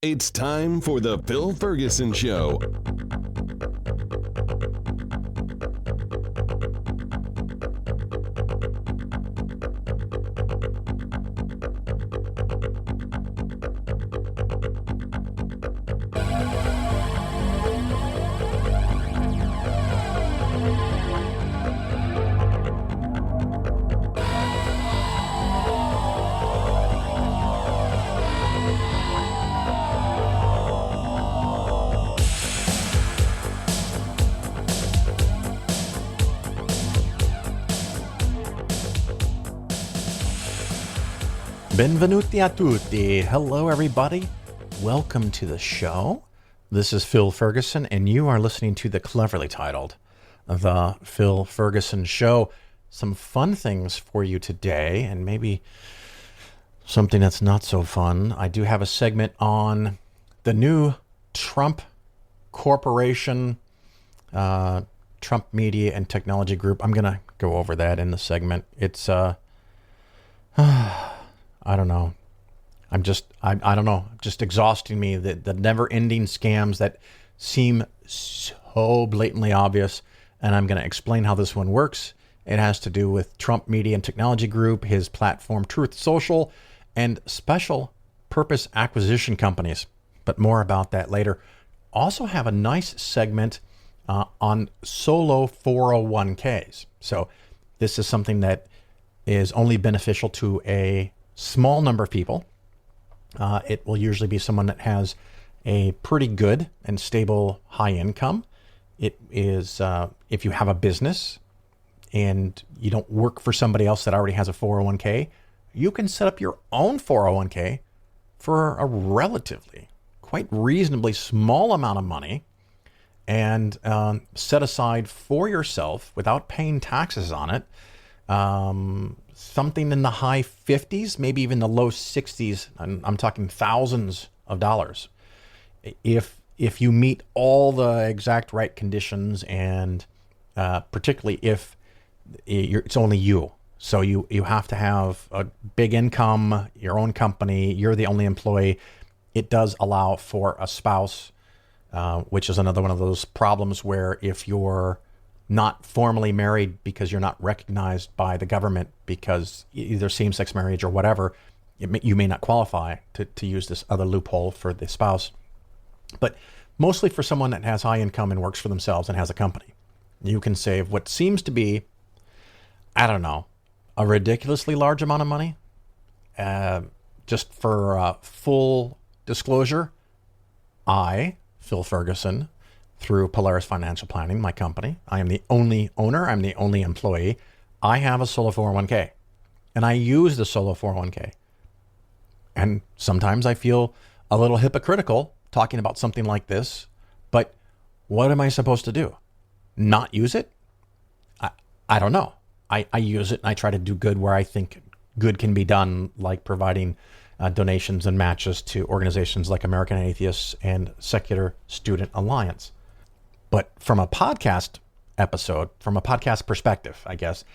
It's time for the Phil Ferguson Show. Benvenuti a tutti. Hello, everybody. Welcome to the show. This is Phil Ferguson, and you are listening to the cleverly titled The Phil Ferguson Show. Some fun things for you today, and maybe something that's not so fun. I do have a segment on the new Trump Corporation, Trump Media and Technology Group. I'm going to go over that in the segment. It's, I don't know. I don't know. Just exhausting me. The never-ending scams that seem so blatantly obvious. And I'm going to explain how this one works. It has to do with Trump Media and Technology Group, his platform Truth Social, and special purpose acquisition companies. But more about that later. Also have a nice segment on solo 401ks. So this is something that is only beneficial to a small number of people. It will usually be someone that has a pretty good and stable high income. It is if you have a business and you don't work for somebody else that already has a 401k, you can set up your own 401k for a relatively, quite reasonably small amount of money and set aside for yourself without paying taxes on it. Something in the high 50s, maybe even the low 60s. I'm talking thousands of dollars. If you meet all the exact right conditions, and particularly if it's only you. So you have to have a big income, your own company, you're the only employee. It does allow for a spouse, which is another one of those problems where if you're not formally married because you're not recognized by the government because either same-sex marriage or whatever, you may not qualify to use this other loophole for the spouse. But mostly for someone that has high income and works for themselves and has a company, you can save what seems to be, I don't know, a ridiculously large amount of money. Just for full disclosure, I, Phil Ferguson, through Polaris Financial Planning, my company, I am the only owner, I'm the only employee. I have a solo 401k, and I use the solo 401k. And sometimes I feel a little hypocritical talking about something like this, but what am I supposed to do? Not use it? I don't know. I use it, and I try to do good where I think good can be done, like providing donations and matches to organizations like American Atheists and Secular Student Alliance. But from a podcast episode, from a podcast perspective, I guess,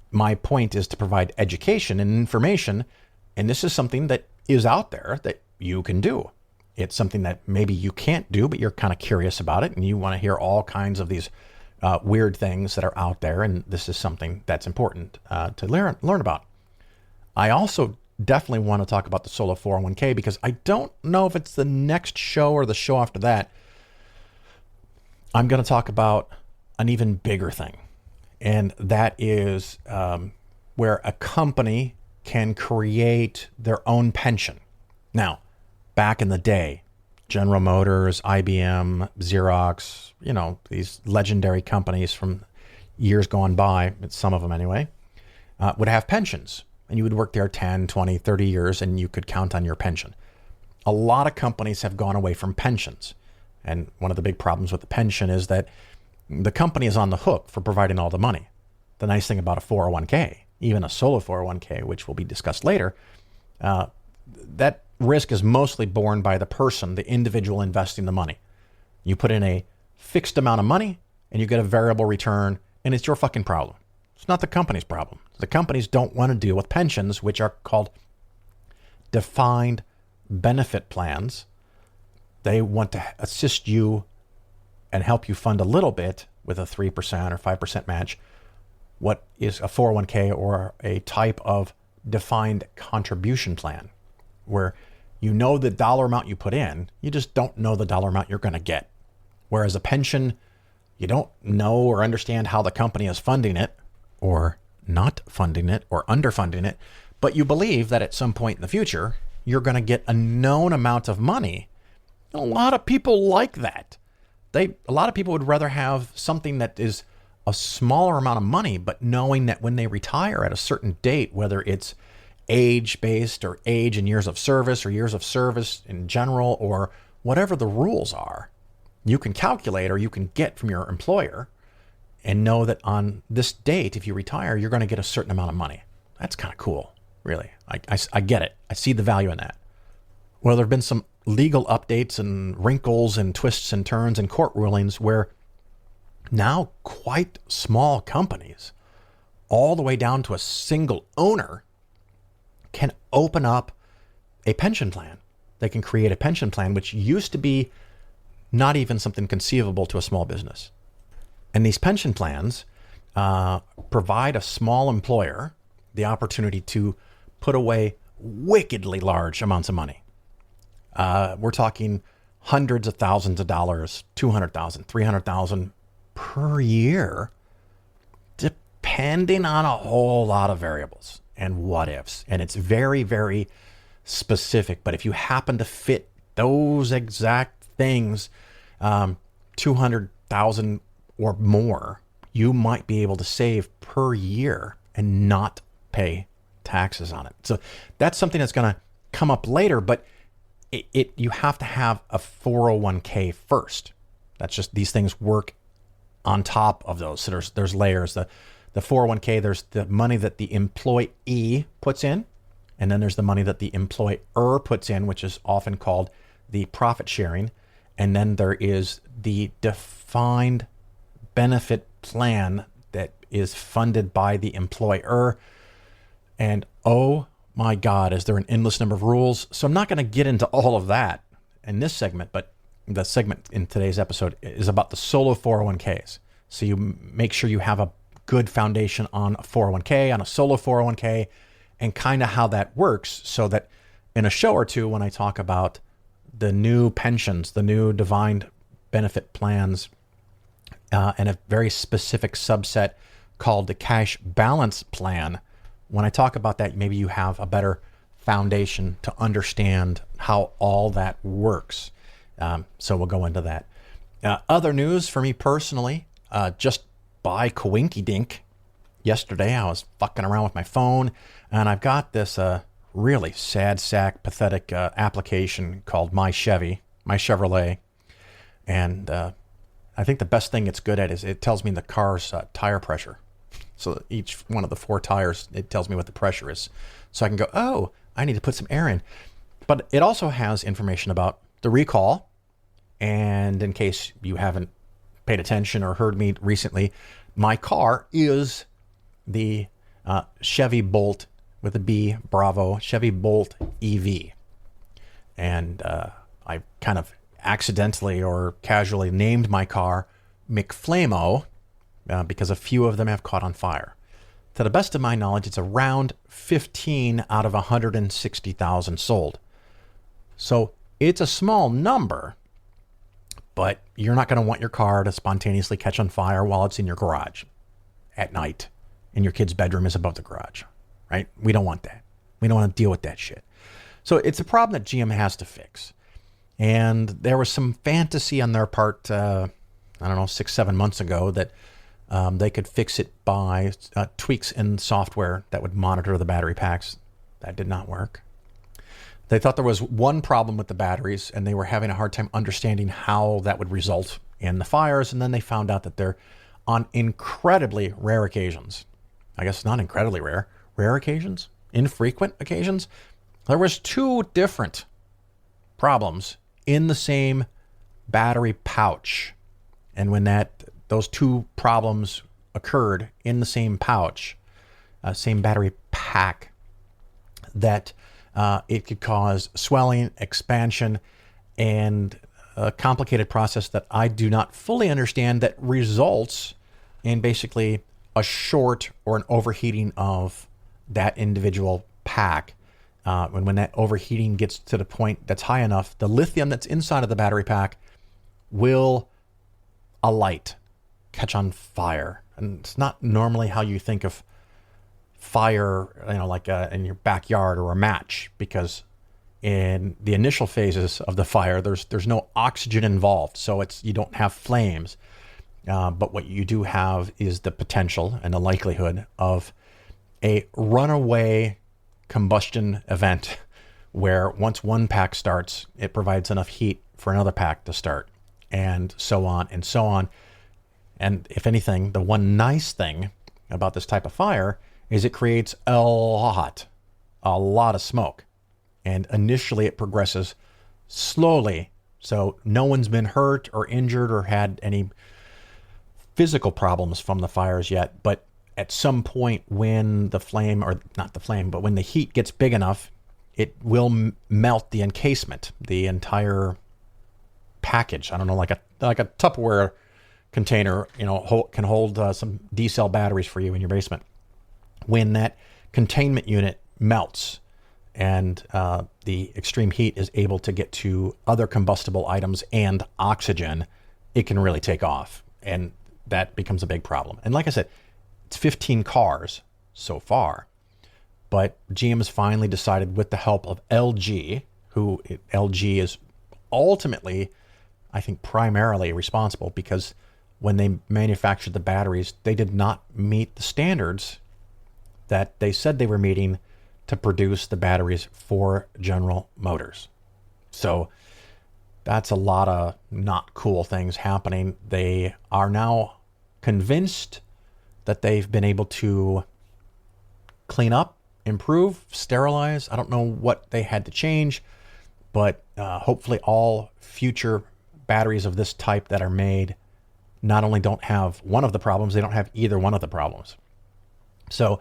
my point is to provide education and information. And this is something that is out there that you can do. It's something that maybe you can't do, but you're kind of curious about it. And you want to hear all kinds of these weird things that are out there. And this is something that's important to learn about. I also definitely want to talk about the solo 401k because I don't know if it's the next show or the show after that. I'm going to talk about an even bigger thing, and that is where a company can create their own pension. Now, back in the day, General Motors, IBM, Xerox, these legendary companies from years gone by, some of them anyway, would have pensions, and you would work there 10, 20, 30 years, and you could count on your pension. A lot of companies have gone away from pensions. And one of the big problems with the pension is that the company is on the hook for providing all the money. The nice thing about a 401k, even a solo 401k, which will be discussed later, that risk is mostly borne by the person, the individual investing the money. You put in a fixed amount of money and you get a variable return, and it's your fucking problem. It's not the company's problem. The companies don't want to deal with pensions, which are called defined benefit plans, They want to assist you and help you fund a little bit with a 3% or 5% match what is a 401k or a type of defined contribution plan, where you know the dollar amount you put in, you just don't know the dollar amount you're going to get. Whereas a pension, you don't know or understand how the company is funding it or not funding it or underfunding it, but you believe that at some point in the future, you're going to get a known amount of money. A lot of people like that. A lot of people would rather have something that is a smaller amount of money, but knowing that when they retire at a certain date, whether it's age-based or age and years of service or years of service in general or whatever the rules are, you can calculate or you can get from your employer and know that on this date, if you retire, you're going to get a certain amount of money. That's kind of cool, really. I get it. I see the value in that. Well, there have been some legal updates and wrinkles and twists and turns and court rulings where now quite small companies, all the way down to a single owner, can open up a pension plan. They can create a pension plan, which used to be not even something conceivable to a small business. And these pension plans provide a small employer the opportunity to put away wickedly large amounts of money. We're talking hundreds of thousands of dollars, 200,000, 300,000 per year, depending on a whole lot of variables and what ifs. And it's very, very specific. But if you happen to fit those exact things, 200,000 or more, you might be able to save per year and not pay taxes on it. So that's something that's going to come up later, but you have to have a 401k first. That's just, these things work on top of those. So there's layers. The 401k, there's the money that the employee puts in, and then there's the money that the employer puts in, which is often called the profit sharing. And then there is the defined benefit plan that is funded by the employer. And oh my God, is there an endless number of rules? So I'm not going to get into all of that in this segment, but the segment in today's episode is about the solo 401ks. So you make sure you have a good foundation on a 401k, on a solo 401k, and kind of how that works, so that in a show or two, when I talk about the new pensions, the new defined benefit plans, and a very specific subset called the cash balance plan, when I talk about that, maybe you have a better foundation to understand how all that works. So we'll go into that. Other news for me personally, just by coinky-dink, yesterday I was fucking around with my phone, and I've got this really sad sack, pathetic application called My Chevrolet. And I think the best thing it's good at is it tells me the car's tire pressure. So each one of the 4 tires, it tells me what the pressure is. So I can go, oh, I need to put some air in. But it also has information about the recall. And in case you haven't paid attention or heard me recently, my car is the Chevy Bolt with a B, Bravo, Chevy Bolt EV. And I kind of accidentally or casually named my car McFlamo because a few of them have caught on fire. To the best of my knowledge, it's around 15 out of 160,000 sold. So it's a small number, but you're not going to want your car to spontaneously catch on fire while it's in your garage at night and your kid's bedroom is above the garage, right? We don't want that. We don't want to deal with that shit. So it's a problem that GM has to fix. And there was some fantasy on their part, 6-7 months ago, that they could fix it by tweaks in software that would monitor the battery packs. That did not work. They thought there was one problem with the batteries, and they were having a hard time understanding how that would result in the fires. And then they found out that they're on incredibly rare occasions. I guess not incredibly rare occasions, infrequent occasions. There was 2 different problems in the same battery pouch. And when those 2 problems occurred in the same pouch, same battery pack, that it could cause swelling, expansion, and a complicated process that I do not fully understand that results in basically a short or an overheating of that individual pack. When that overheating gets to the point that's high enough, the lithium that's inside of the battery pack will alight, catch on fire. And it's not normally how you think of fire, like in your backyard or a match, because in the initial phases of the fire, there's no oxygen involved, so you don't have flames. But what you do have is the potential and the likelihood of a runaway combustion event where once one pack starts, it provides enough heat for another pack to start, and so on and so on. And if anything, the one nice thing about this type of fire is it creates a lot of smoke. And initially it progresses slowly. So no one's been hurt or injured or had any physical problems from the fires yet. But at some point when the flame, or not the flame, but when the heat gets big enough, it will melt the encasement, the entire package. I don't know, like a Tupperware container, can hold some D-cell batteries for you in your basement. When that containment unit melts and the extreme heat is able to get to other combustible items and oxygen, it can really take off. And that becomes a big problem. And like I said, it's 15 cars so far. But GM has finally decided, with the help of LG, LG is ultimately, I think, primarily responsible, because when they manufactured the batteries, they did not meet the standards that they said they were meeting to produce the batteries for General Motors. So that's a lot of not cool things happening. They are now convinced that they've been able to clean up, improve, sterilize. I don't know what they had to change, but hopefully all future batteries of this type that are made not only don't have one of the problems, they don't have either one of the problems. So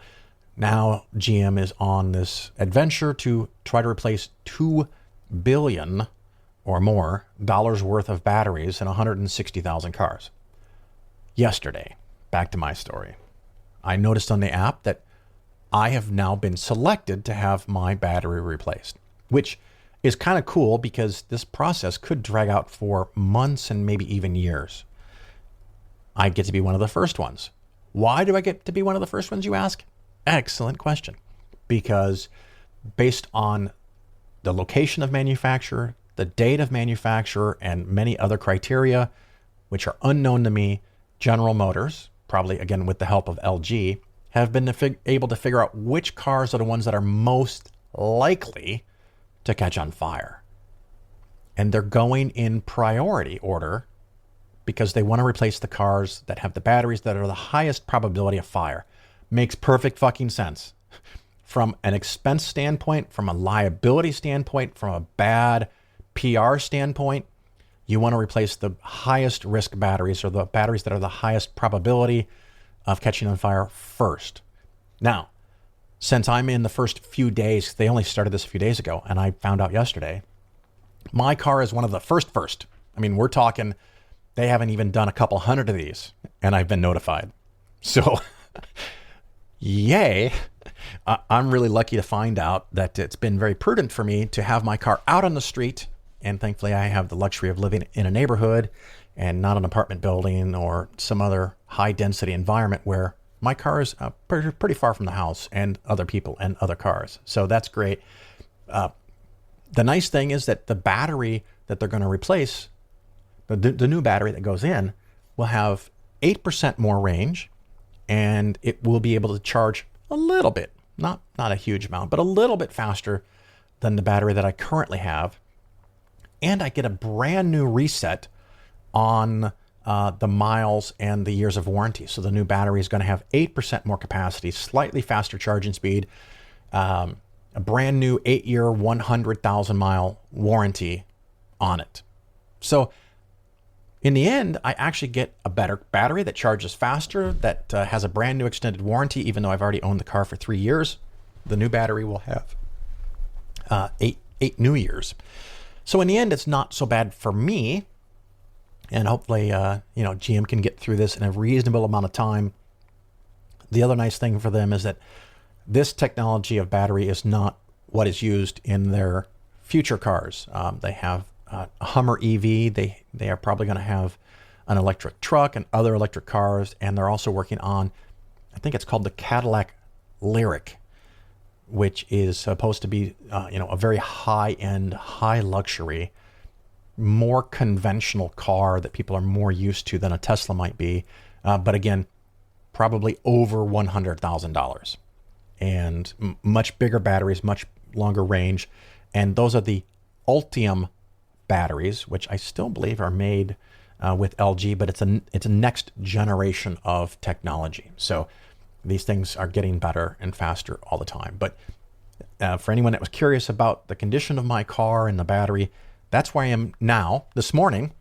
now GM is on this adventure to try to replace $2 billion or more worth of batteries in 160,000 cars. Yesterday, back to my story, I noticed on the app that I have now been selected to have my battery replaced, which is kind of cool because this process could drag out for months and maybe even years. I get to be one of the first ones. Why do I get to be one of the first ones, you ask? Excellent question. Because based on the location of manufacture, the date of manufacture, and many other criteria, which are unknown to me, General Motors, probably again with the help of LG, have been able to figure out which cars are the ones that are most likely to catch on fire. And they're going in priority order because they want to replace the cars that have the batteries that are the highest probability of fire. Makes perfect fucking sense. From an expense standpoint, from a liability standpoint, from a bad PR standpoint, you want to replace the highest risk batteries, or the batteries that are the highest probability of catching on fire first. Now, since I'm in the first few days, they only started this a few days ago, and I found out yesterday, my car is one of the first. I mean, we're talking, they haven't even done a couple hundred of these, and I've been notified. So, yay. I'm really lucky to find out that it's been very prudent for me to have my car out on the street. And thankfully, I have the luxury of living in a neighborhood and not an apartment building or some other high density environment where my car is pretty far from the house and other people and other cars. So that's great. The nice thing is that the battery that they're going to replace, the new battery that goes in, will have 8% more range, and it will be able to charge a little bit, not a huge amount, but a little bit faster than the battery that I currently have. And I get a brand new reset on the miles and the years of warranty. So the new battery is going to have 8% more capacity, slightly faster charging speed, a brand new 8-year, 100,000 mile warranty on it. So in the end, I actually get a better battery that charges faster, that has a brand new extended warranty, even though I've already owned the car for 3 years. The new battery will have eight new years. So in the end, it's not so bad for me. And hopefully, GM can get through this in a reasonable amount of time. The other nice thing for them is that this technology of battery is not what is used in their future cars. They have a Hummer EV. They are probably going to have an electric truck and other electric cars. And they're also working on, I think it's called the Cadillac Lyric, which is supposed to be, a very high-end, high-luxury, more conventional car that people are more used to than a Tesla might be. But again, probably over $100,000. And much bigger batteries, much longer range. And those are the Ultium batteries, which I still believe are made with LG, but it's a next generation of technology. So these things are getting better and faster all the time. But for anyone that was curious about the condition of my car and the battery, that's where I am now. This morning,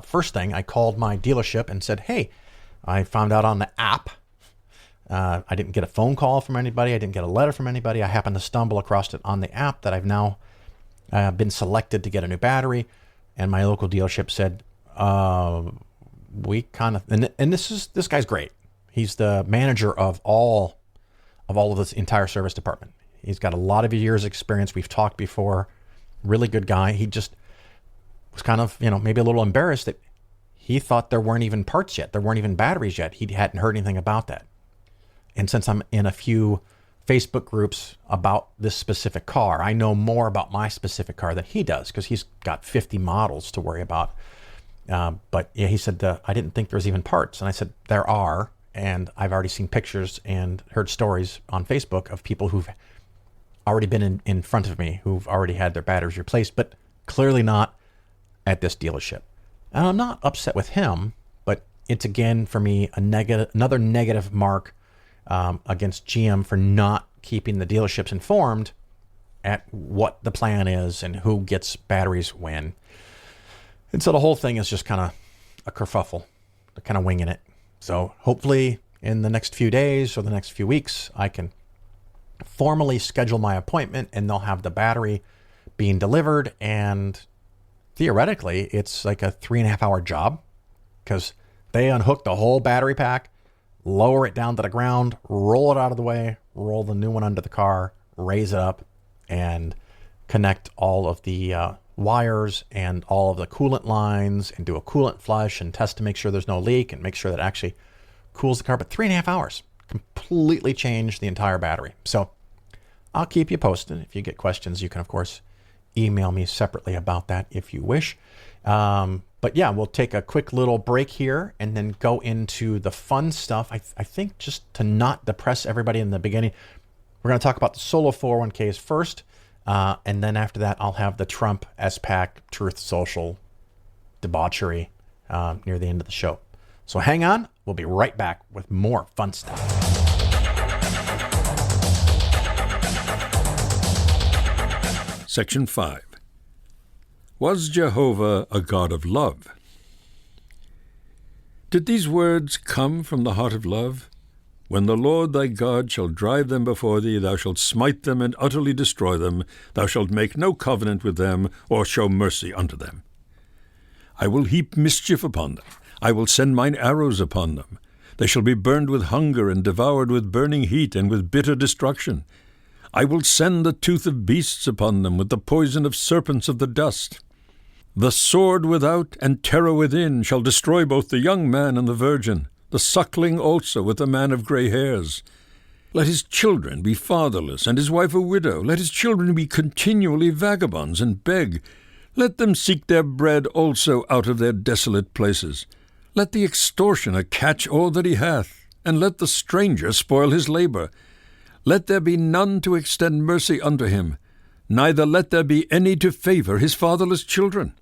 first thing, I called my dealership and said, hey, I found out on the app. I didn't get a phone call from anybody. I didn't get a letter from anybody. I happened to stumble across it on the app that I've now been selected to get a new battery. And my local dealership said, we kind of, and this guy's great. He's the manager of all of this entire service department. He's got a lot of years experience. We've talked before. Really good guy. He just was kind of, maybe a little embarrassed that he thought there weren't even parts yet. There weren't even batteries yet. He hadn't heard anything about that. And since I'm in a few Facebook groups about this specific car, I know more about my specific car than he does because he's got 50 models to worry about. But yeah, he said, I didn't think there was even parts. And I said, there are. And I've already seen pictures and heard stories on Facebook of people who've already been in front of me, who've already had their batteries replaced, but clearly not at this dealership. And I'm not upset with him, but it's again for me another negative mark against GM for not keeping the dealerships informed at what the plan is and who gets batteries when. And so the whole thing is just kind of a kerfuffle. They're kind of winging it. So hopefully in the next few days or the next few weeks, I can formally schedule my appointment and they'll have the battery being delivered. And theoretically, it's like a 3.5 hour job because they unhook the whole battery pack, lower it down to the ground, roll it out of the way, roll the new one under the car, raise it up, and connect all of the wires and all of the coolant lines and do a coolant flush and test to make sure there's no leak and make sure that it actually cools the car. But 3.5 hours completely change the entire battery. So I'll keep you posted. If you get questions, you can, of course, email me separately about that if you wish. But yeah, we'll take a quick little break here and then go into the fun stuff. I think just to not depress everybody in the beginning, we're going to talk about the solo 401ks first. And then after that, I'll have the Trump SPAC Truth Social debauchery near the end of the show. So hang on. We'll be right back with more fun stuff. Section 5. Was Jehovah a God of love? Did these words come from the heart of love? When the Lord thy God shall drive them before thee, thou shalt smite them and utterly destroy them. Thou shalt make no covenant with them, or show mercy unto them. I will heap mischief upon them. I will send mine arrows upon them. They shall be burned with hunger, and devoured with burning heat, and with bitter destruction. I will send the tooth of beasts upon them, with the poison of serpents of the dust. The sword without and terror within shall destroy both the young man and the virgin, the suckling also with the man of grey hairs. Let his children be fatherless, and his wife a widow. Let his children be continually vagabonds, and beg. Let them seek their bread also out of their desolate places. Let the extortioner catch all that he hath, and let the stranger spoil his labor. Let there be none to extend mercy unto him, neither let there be any to favor his fatherless children.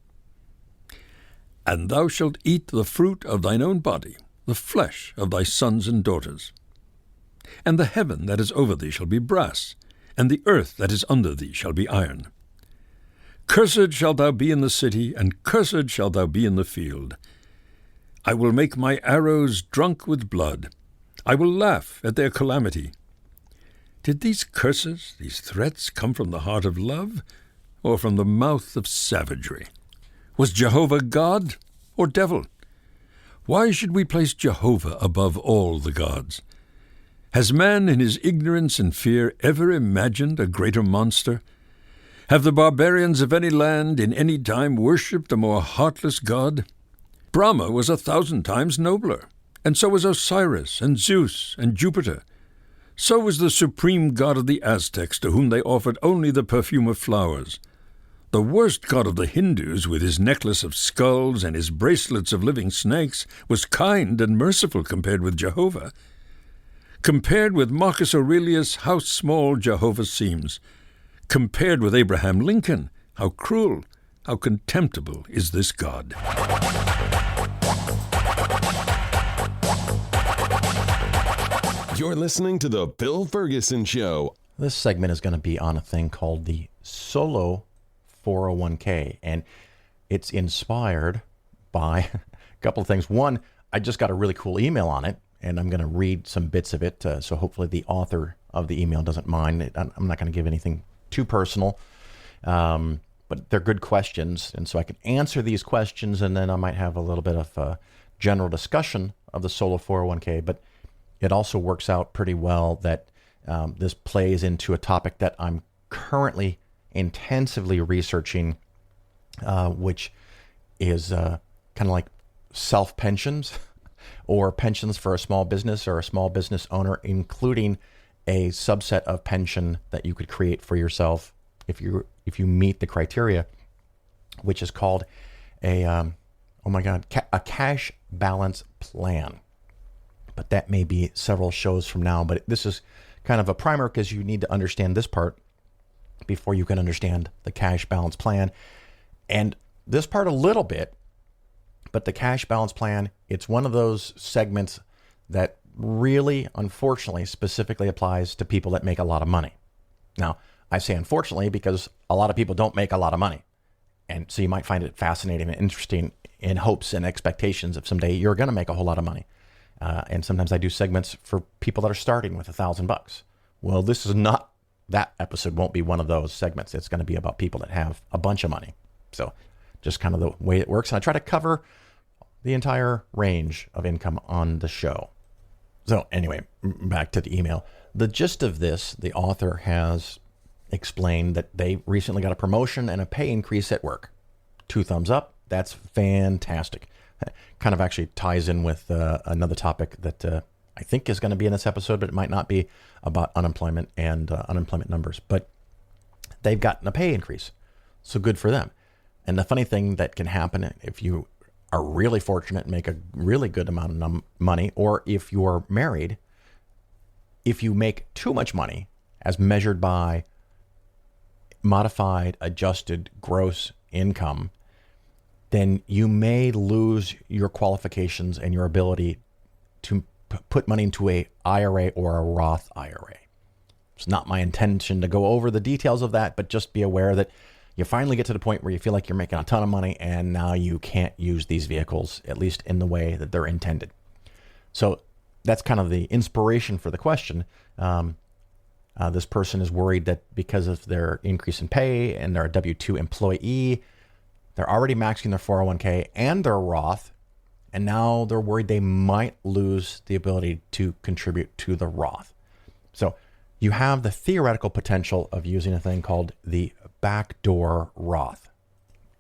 And thou shalt eat the fruit of thine own body, the flesh of thy sons and daughters. And the heaven that is over thee shall be brass, and the earth that is under thee shall be iron. Cursed shalt thou be in the city, and cursed shalt thou be in the field. I will make my arrows drunk with blood. I will laugh at their calamity. Did these curses, these threats, come from the heart of love, or from the mouth of savagery? Was Jehovah God or devil? Why should we place Jehovah above all the gods? Has man in his ignorance and fear ever imagined a greater monster? Have the barbarians of any land in any time worshipped a more heartless god? Brahma was 1,000 times nobler, and so was Osiris and Zeus and Jupiter. So was the supreme god of the Aztecs, to whom they offered only the perfume of flowers. The worst god of the Hindus, with his necklace of skulls and his bracelets of living snakes, was kind and merciful compared with Jehovah. Compared with Marcus Aurelius, how small Jehovah seems. Compared with Abraham Lincoln, how cruel, how contemptible is this God. You're listening to The Bill Ferguson Show. This segment is going to be on a thing called the solo 401k, and it's inspired by a couple of things. One, I just got a really cool email on it, and I'm going to read some bits of it, so hopefully the author of the email doesn't mind. I'm not going to give anything too personal, but they're good questions, and so I can answer these questions, and then I might have a little bit of a general discussion of the solo 401k, but it also works out pretty well that this plays into a topic that I'm currently intensively researching, which is kind of like self-pensions or pensions for a small business or a small business owner, including a subset of pension that you could create for yourself if you meet the criteria, which is called a cash balance plan. But that may be several shows from now. But this is kind of a primer because you need to understand this part before you can understand the cash balance plan. And this part a little bit, but the cash balance plan, it's one of those segments that really, unfortunately, specifically applies to people that make a lot of money. Now, I say unfortunately because a lot of people don't make a lot of money. And so you might find it fascinating and interesting in hopes and expectations of someday you're going to make a whole lot of money. And sometimes I do segments for people that are starting with $1,000. Well, this is not, that episode won't be one of those segments. It's going to be about people that have a bunch of money. So just kind of the way it works. And I try to cover the entire range of income on the show. So anyway, back to the email. The gist of this, the author has explained that they recently got a promotion and a pay increase at work. 2 thumbs up. That's fantastic. Kind of actually ties in with another topic that I think is going to be in this episode, but it might not be, about unemployment and unemployment numbers. But they've gotten a pay increase. So good for them. And the funny thing that can happen if you are really fortunate and make a really good amount of money, or if you're married, if you make too much money as measured by modified adjusted gross income, then you may lose your qualifications and your ability to put money into a IRA or a Roth IRA. It's not my intention to go over the details of that, but just be aware that you finally get to the point where you feel like you're making a ton of money and now you can't use these vehicles, at least in the way that they're intended. So that's kind of the inspiration for the question. This person is worried that because of their increase in pay and they're a W-2 employee, they're already maxing their 401k and their Roth, and now they're worried they might lose the ability to contribute to the Roth. So you have the theoretical potential of using a thing called the backdoor Roth.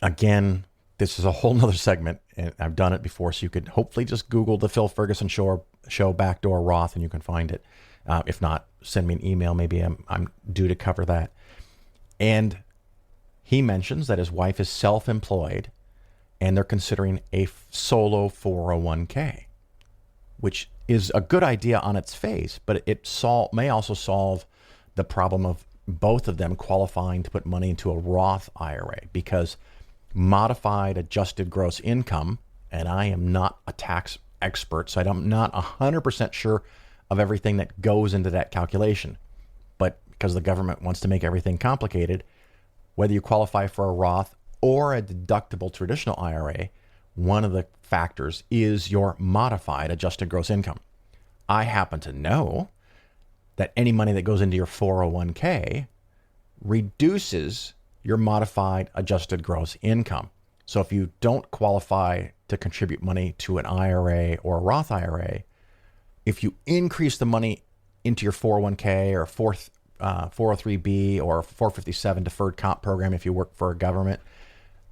Again, this is a whole nother segment, and I've done it before, so you could hopefully just Google the Phil Ferguson show backdoor Roth, and you can find it. If not, send me an email. Maybe I'm due to cover that. And he mentions that his wife is self-employed and they're considering a solo 401k, which is a good idea on its face, but it may also solve the problem of both of them qualifying to put money into a Roth IRA, because modified adjusted gross income, and I am not a tax expert, so I'm not 100% sure of everything that goes into that calculation. But because the government wants to make everything complicated, whether you qualify for a Roth or a deductible traditional IRA, one of the factors is your modified adjusted gross income. I happen to know that any money that goes into your 401k reduces your modified adjusted gross income. So if you don't qualify to contribute money to an IRA or a Roth IRA, if you increase the money into your 401k or 403b or 457 deferred comp program if you work for a government,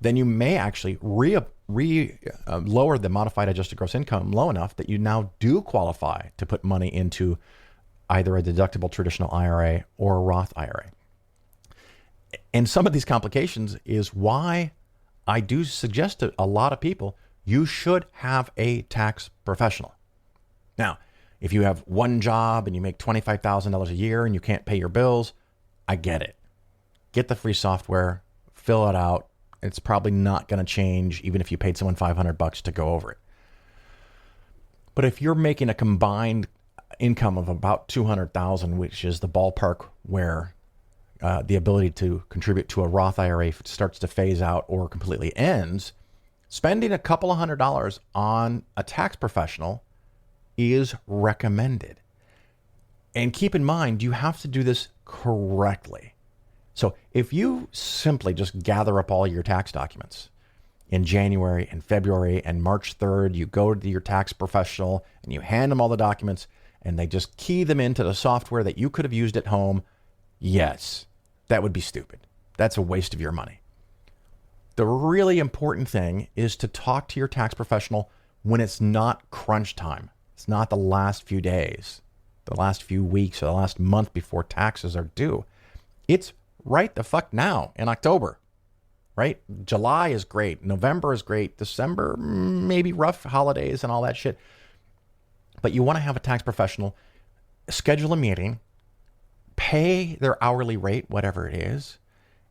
then you may actually lower the modified adjusted gross income low enough that you now do qualify to put money into either a deductible traditional IRA or a Roth IRA. And some of these complications is why I do suggest to a lot of people, you should have a tax professional. Now, if you have one job and you make $25,000 a year and you can't pay your bills, I get it. Get the free software, fill it out. It's probably not going to change even if you paid someone $500 to go over it. But if you're making a combined income of about $200,000, which is the ballpark where the ability to contribute to a Roth IRA starts to phase out or completely ends, spending a couple of $100s on a tax professional is recommended. And keep in mind, you have to do this correctly. So if you simply just gather up all your tax documents in January and February and March 3rd, you go to your tax professional and you hand them all the documents and they just key them into the software that you could have used at home, yes, that would be stupid. That's a waste of your money. The really important thing is to talk to your tax professional when it's not crunch time. It's not the last few days, the last few weeks, or the last month before taxes are due. It's right the fuck now in October, right? July is great. November is great. December, maybe rough holidays and all that shit. But you want to have a tax professional, schedule a meeting, pay their hourly rate, whatever it is,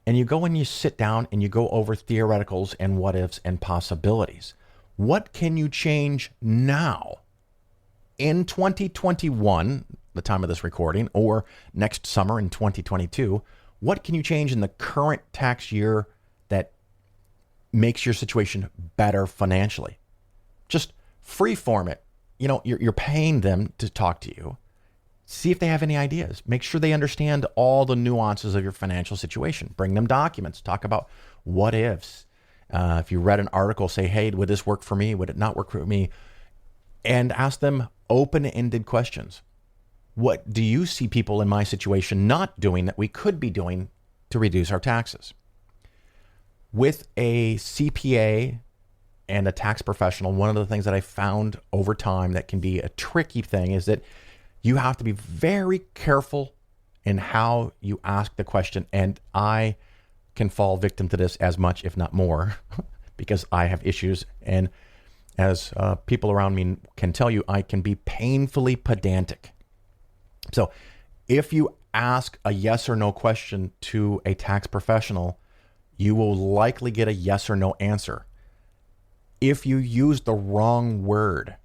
and you go and you sit down and you go over theoreticals and what ifs and possibilities. What can you change now in 2021, the time of this recording, or next summer in 2022? What can you change in the current tax year that makes your situation better financially? Just freeform it. You know, you're paying them to talk to you. See if they have any ideas. Make sure they understand all the nuances of your financial situation. Bring them documents. Talk about what ifs. If you read an article, say, hey, would this work for me? Would it not work for me? And ask them open-ended questions. What do you see people in my situation not doing that we could be doing to reduce our taxes? With a CPA and a tax professional, one of the things that I found over time that can be a tricky thing is that you have to be very careful in how you ask the question. And I can fall victim to this as much, if not more, because I have issues. And as people around me can tell you, I can be painfully pedantic. So if you ask a yes or no question to a tax professional, you will likely get a yes or no answer. If you use the wrong word,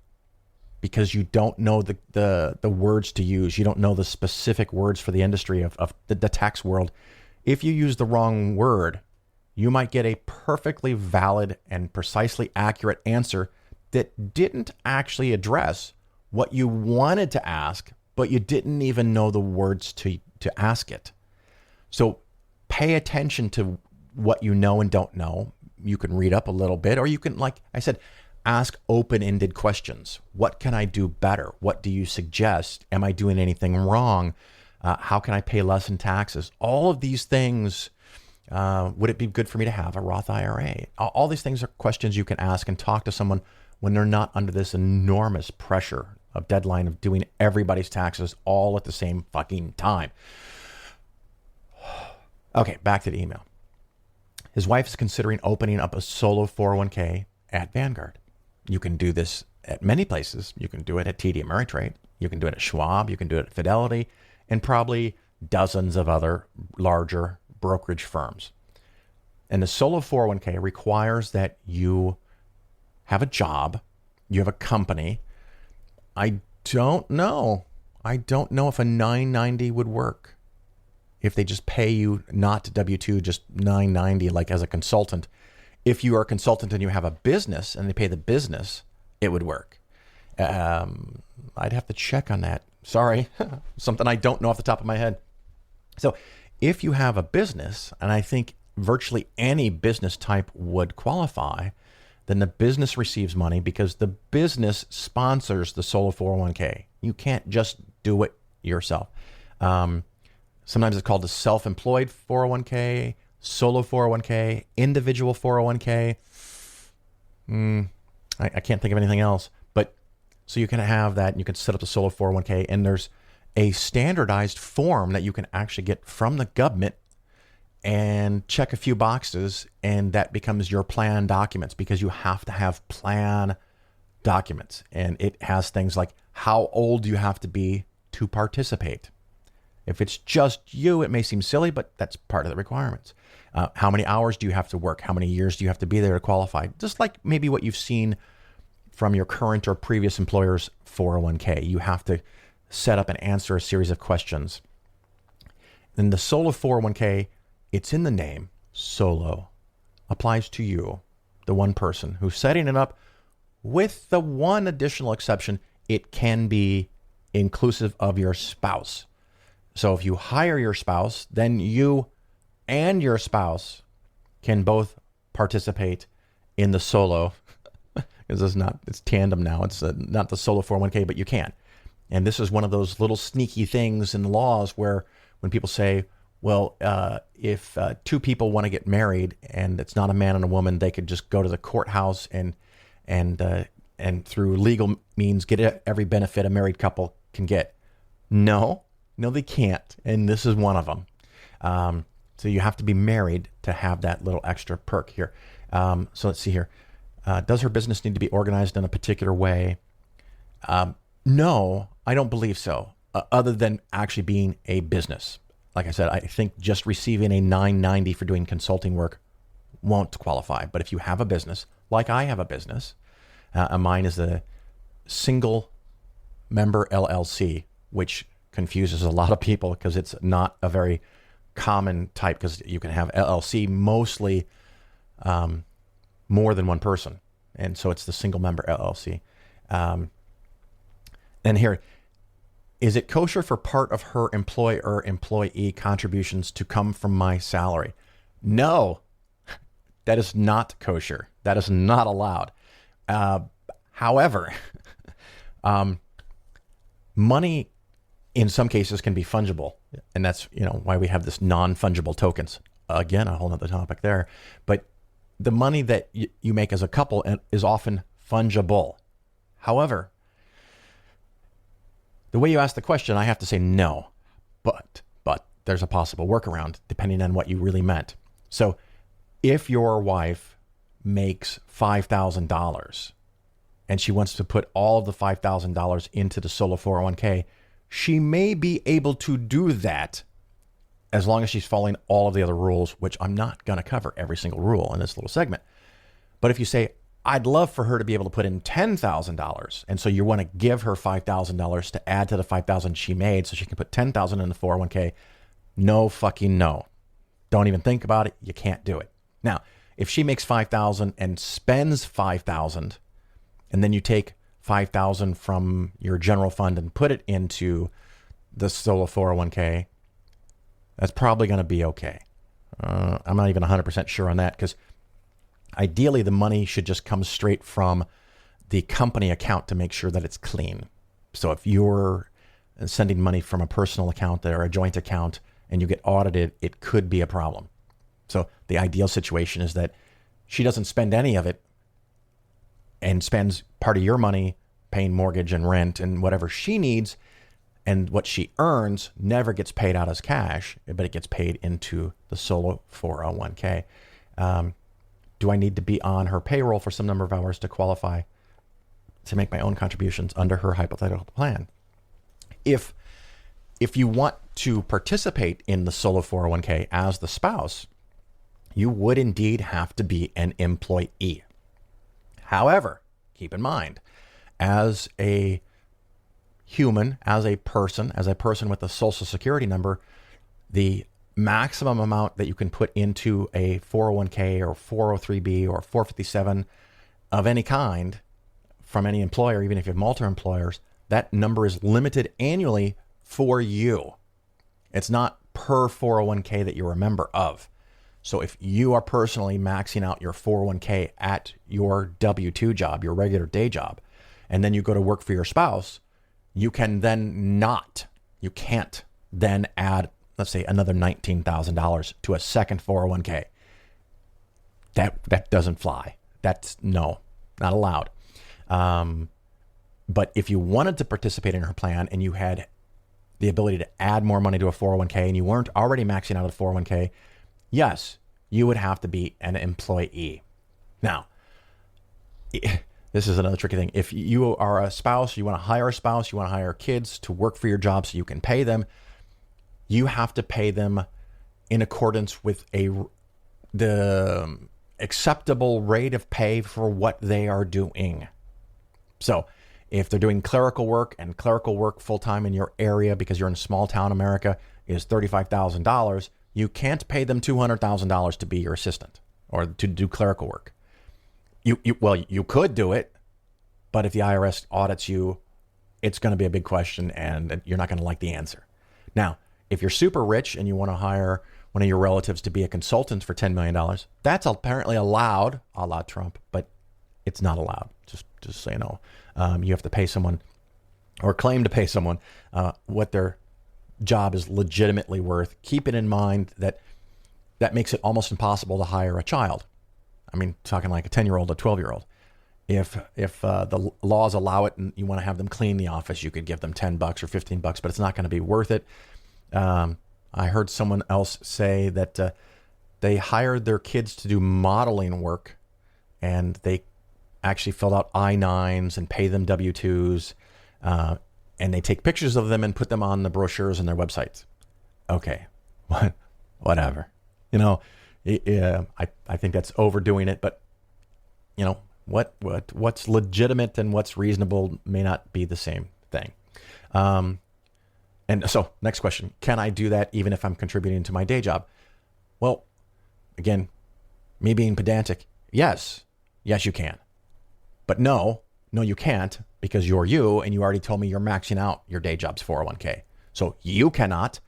because you don't know the words to use, you don't know the specific words for the industry of the tax world, if you use the wrong word, you might get a perfectly valid and precisely accurate answer that didn't actually address what you wanted to ask, but you didn't even know the words to ask it. So pay attention to what you know and don't know. You can read up a little bit, or you can, like I said, ask open-ended questions. What can I do better? What do you suggest? Am I doing anything wrong? How can I pay less in taxes? All of these things, would it be good for me to have a Roth IRA? All these things are questions you can ask and talk to someone when they're not under this enormous pressure of deadline of doing everybody's taxes all at the same fucking time. Okay, back to the email. His wife is considering opening up a solo 401k at Vanguard. You can do this at many places. You can do it at TD Ameritrade. You can do it at Schwab. You can do it at Fidelity, and probably dozens of other larger brokerage firms. And the solo 401k requires that you have a job, you have a company. I don't know if a 990 would work. If they just pay you not W-2, just 990, like as a consultant. If you are a consultant and you have a business and they pay the business, it would work. I'd have to check on that. Sorry, something I don't know off the top of my head. So if you have a business, and I think virtually any business type would qualify, then the business receives money because the business sponsors the solo 401k. You can't just do it yourself. Sometimes it's called the self-employed 401k, solo 401k, individual 401k. I can't think of anything else. But so you can have that, and you can set up the solo 401k, and there's a standardized form that you can actually get from the government and check a few boxes, and that becomes your plan documents, because you have to have plan documents. And it has things like how old you have to be to participate. If it's just you, it may seem silly, but that's part of the requirements. How many hours do you have to work? How many years do you have to be there to qualify? Just like maybe what you've seen from your current or previous employer's 401k. You have to set up and answer a series of questions. Then the solo 401k, it's in the name, solo, applies to you, the one person who's setting it up, with the one additional exception: it can be inclusive of your spouse. So if you hire your spouse, then you and your spouse can both participate in the solo, because it's tandem now. It's not the solo 401k, but you can. And this is one of those little sneaky things in the laws where when people say, well, if two people want to get married and it's not a man and a woman, they could just go to the courthouse and through legal means get every benefit a married couple can get. No, they can't. And this is one of them. So you have to be married to have that little extra perk here. So let's see here. Does her business need to be organized in a particular way? No, I don't believe so, other than actually being a business. Like I said, I think just receiving a 990 for doing consulting work won't qualify. But if you have a business, like I have a business, mine is a single member LLC, which confuses a lot of people because it's not a very common type, because you can have LLC mostly more than one person. And so it's the single member LLC. And here, is it kosher for part of her employee contributions to come from my salary? No, that is not kosher. That is not allowed. However, money in some cases can be fungible. And that's, why we have this non-fungible tokens. Again, a whole nother topic there. But the money that you make as a couple is often fungible. However, the way you ask the question, I have to say no, but there's a possible workaround depending on what you really meant. So if your wife makes $5,000 and she wants to put all of the $5,000 into the solo 401k, she may be able to do that as long as she's following all of the other rules, which I'm not going to cover every single rule in this little segment. But if you say, I'd love for her to be able to put in $10,000, and so you want to give her $5,000 to add to the $5,000 she made so she can put $10,000 in the 401k, no fucking no. Don't even think about it. You can't do it. Now, if she makes $5,000 and spends $5,000, and then you take $5,000 from your general fund and put it into the solo 401k, that's probably going to be okay. I'm not even 100% sure on that, because ideally the money should just come straight from the company account to make sure that it's clean. So if you're sending money from a personal account or a joint account and you get audited, it could be a problem. So the ideal situation is that she doesn't spend any of it and spends part of your money paying mortgage and rent and whatever she needs, and what she earns never gets paid out as cash, but it gets paid into the solo 401k. Do I need to be on her payroll for some number of hours to qualify to make my own contributions under her hypothetical plan? If you want to participate in the solo 401k as the spouse, you would indeed have to be an employee. However, keep in mind, as a human, as a person with a social security number, the maximum amount that you can put into a 401k or 403b or 457 of any kind from any employer, even if you have multi-employers, that number is limited annually for you. It's not per 401k that you're a member of. So if you are personally maxing out your 401k at your W-2 job, your regular day job, and then you go to work for your spouse, you can then you can't then add, let's say, another $19,000 to a second 401k. That doesn't fly. That's not allowed. But if you wanted to participate in her plan and you had the ability to add more money to a 401k and you weren't already maxing out a 401k, yes, you would have to be an employee. Now, this is another tricky thing. If you are a spouse, you want to hire a spouse, you want to hire kids to work for your job so you can pay them, you have to pay them in accordance with the acceptable rate of pay for what they are doing. So if they're doing clerical work, and clerical work full-time in your area because you're in small town America is $35,000, you can't pay them $200,000 to be your assistant or to do clerical work. You could do it, but if the IRS audits you, it's going to be a big question and you're not going to like the answer. Now, if you're super rich and you want to hire one of your relatives to be a consultant for $10 million, that's apparently allowed, a la Trump, but it's not allowed. Just so you know. You have to pay someone or claim to pay someone what their job is legitimately worth. Keep it in mind that makes it almost impossible to hire a child. I mean, talking like a 10-year-old, a 12-year-old. If the laws allow it and you want to have them clean the office, you could give them $10 or $15, but it's not going to be worth it. I heard someone else say that they hired their kids to do modeling work, and they actually filled out I-9s and pay them W-2s, and they take pictures of them and put them on the brochures and their websites. Okay, whatever. You know, I think that's overdoing it, but you know, what's legitimate and what's reasonable may not be the same thing. And so next question, can I do that even if I'm contributing to my day job? Well, again, me being pedantic, yes, you can. But no, you can't, because you're you, and you already told me you're maxing out your day job's 401k. So you cannot.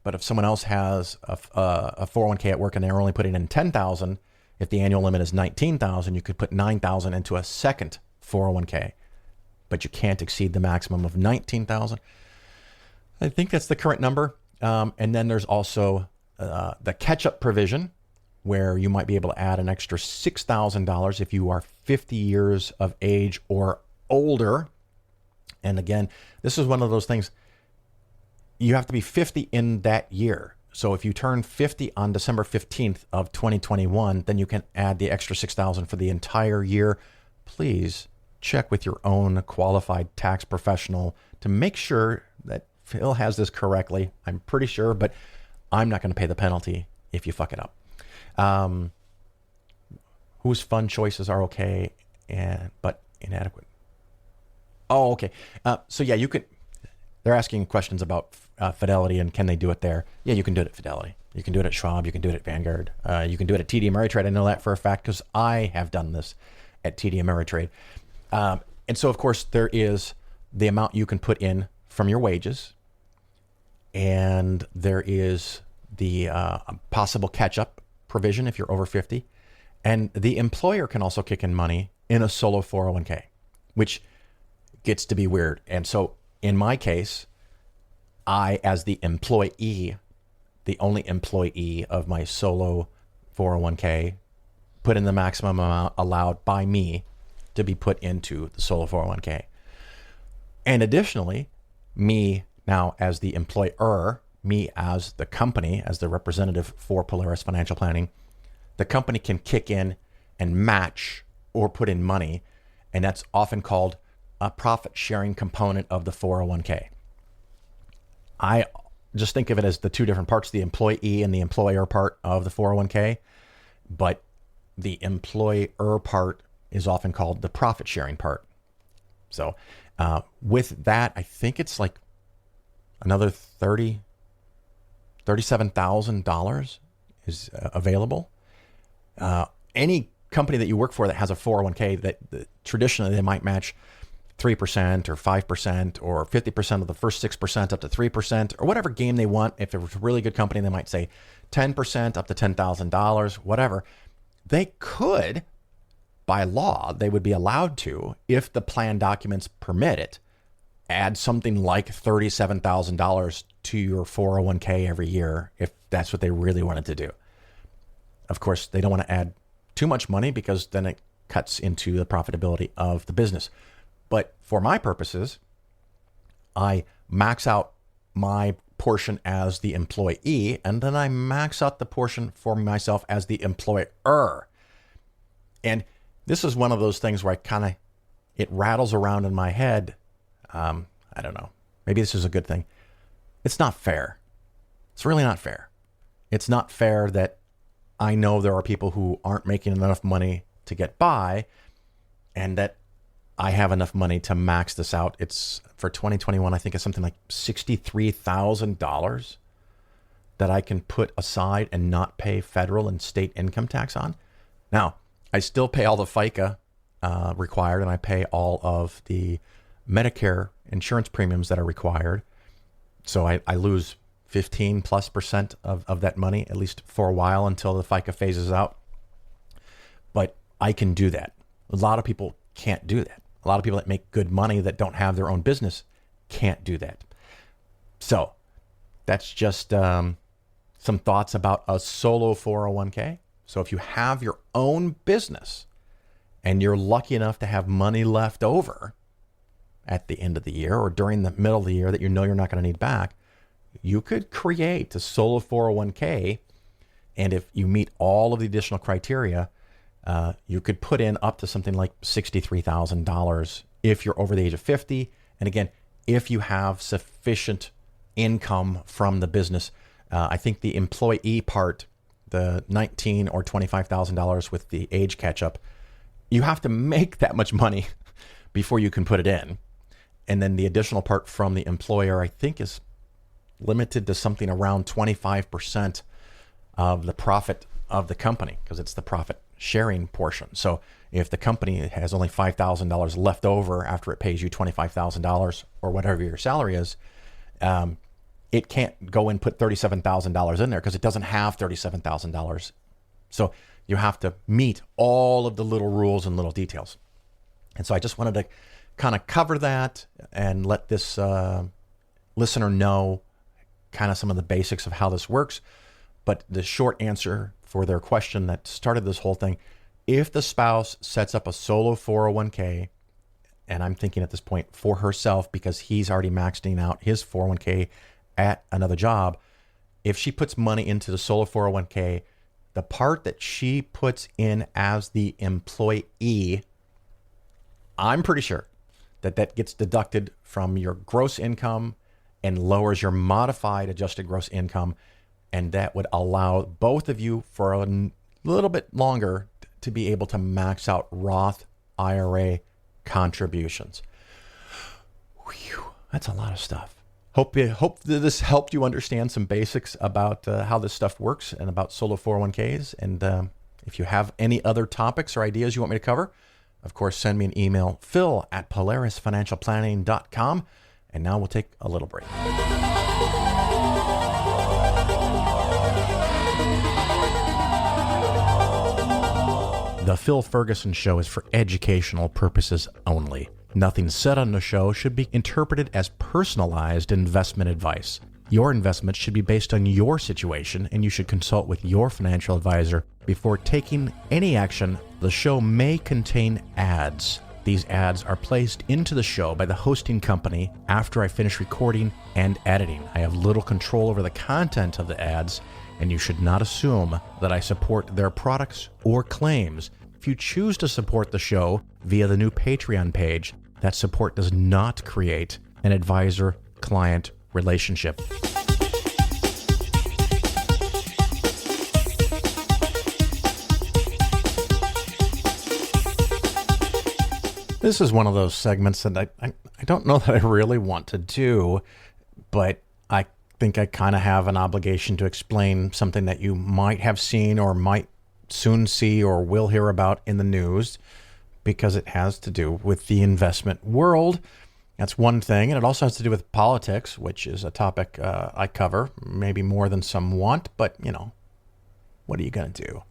But if someone else has a 401k at work and they're only putting in $10,000, if the annual limit is $19,000, you could put $9,000 into a second 401k. But you can't exceed the maximum of $19,000. I think that's the current number. And then there's also the catch-up provision, where you might be able to add an extra $6,000 if you are 50 years of age or older. And again, this is one of those things, you have to be 50 in that year. So if you turn 50 on December 15th of 2021, then you can add the extra $6,000 for the entire year. Please check with your own qualified tax professional to make sure that Phil has this correctly. I'm pretty sure, but I'm not going to pay the penalty if you fuck it up. Whose fund choices are okay but inadequate? Oh, okay. So yeah, you could. They're asking questions about Fidelity and can they do it there? Yeah, you can do it at Fidelity. You can do it at Schwab. You can do it at Vanguard. You can do it at TD Ameritrade. I know that for a fact because I have done this at TD Ameritrade. And so, of course, there is the amount you can put in from your wages, and there is the possible catch-up provision if you're over 50. And the employer can also kick in money in a solo 401k, which gets to be weird. And so in my case, I, as the employee, the only employee of my solo 401k, put in the maximum amount allowed by me to be put into the solo 401k. And additionally, me now as the employer, me as the company, as the representative for Polaris Financial Planning, the company can kick in and match or put in money, and that's often called a profit sharing component of the 401k. I just think of it as the two different parts, the employee and the employer part of the 401k, but the employer part is often called the profit sharing part. So with that, I think it's like another $37,000 is available. Any company that you work for that has a 401k that traditionally they might match 3% or 5% or 50% of the first 6% up to 3% or whatever game they want. If it was a really good company, they might say 10% up to $10,000, whatever. They could, by law, they would be allowed to, if the plan documents permit it, add something like $37,000 to your 401k every year if that's what they really wanted to do. Of course, they don't want to add too much money because then it cuts into the profitability of the business. But for my purposes, I max out my portion as the employee, and then I max out the portion for myself as the employer. And this is one of those things where it rattles around in my head. I don't know. Maybe this is a good thing. It's not fair. It's really not fair. It's not fair that I know there are people who aren't making enough money to get by, and that I have enough money to max this out. It's for 2021, I think it's something like $63,000 that I can put aside and not pay federal and state income tax on. Now, I still pay all the FICA required, and I pay all of the Medicare insurance premiums that are required. So I lose 15+% of that money, at least for a while until the FICA phases out. But I can do that. A lot of people can't do that. A lot of people that make good money that don't have their own business can't do that. So that's just some thoughts about a solo 401k. So if you have your own business and you're lucky enough to have money left over at the end of the year or during the middle of the year that you know you're not going to need back, you could create a solo 401k. And if you meet all of the additional criteria, you could put in up to something like $63,000 if you're over the age of 50. And again, if you have sufficient income from the business. I think the employee part, the $19,000 or $25,000 with the age catch up, you have to make that much money before you can put it in. And then the additional part from the employer, I think, is limited to something around 25% of the profit of the company, because it's the profit sharing portion. So if the company has only $5,000 left over after it pays you $25,000 or whatever your salary is, it can't go and put $37,000 in there because it doesn't have $37,000. So you have to meet all of the little rules and little details. And so I just wanted to kind of cover that and let this listener know kind of some of the basics of how this works. But the short answer for their question that started this whole thing, if the spouse sets up a solo 401k, and I'm thinking at this point for herself because he's already maxing out his 401k at another job, if she puts money into the solo 401k, the part that she puts in as the employee, I'm pretty sure that gets deducted from your gross income and lowers your modified adjusted gross income. And that would allow both of you for a little bit longer to be able to max out Roth IRA contributions. Whew, that's a lot of stuff. Hope that this helped you understand some basics about how this stuff works and about solo 401ks. And if you have any other topics or ideas you want me to cover, of course, send me an email, phil@polarisfinancialplanning.com. And now we'll take a little break. The Phil Ferguson Show is for educational purposes only. Nothing said on the show should be interpreted as personalized investment advice. Your investments should be based on your situation, and you should consult with your financial advisor before taking any action. The show may contain ads. These ads are placed into the show by the hosting company after I finish recording and editing. I have little control over the content of the ads, and you should not assume that I support their products or claims. If you choose to support the show via the new Patreon page, that support does not create an advisor-client relationship. This is one of those segments that I don't know that I really want to do, but I think I kind of have an obligation to explain something that you might have seen or might soon see or will hear about in the news. because it has to do with the investment world. That's one thing. And it also has to do with politics, which is a topic I cover, maybe more than some want, but, what are you going to do?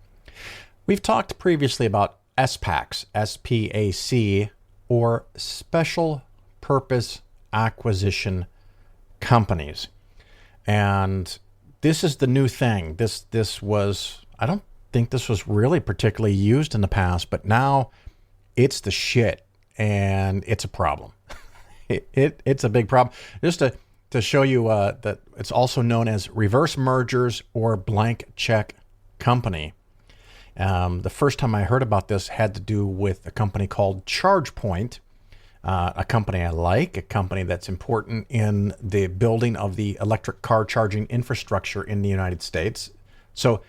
We've talked previously about SPACs, SPAC, or Special Purpose Acquisition Companies. And this is the new thing. This was, I don't think this was really particularly used in the past, but now it's the shit, and it's a problem. It's a big problem. Just to show you that it's also known as reverse mergers or blank check company. The first time I heard about this had to do with a company called ChargePoint, a company I like, a company that's important in the building of the electric car charging infrastructure in the United States. So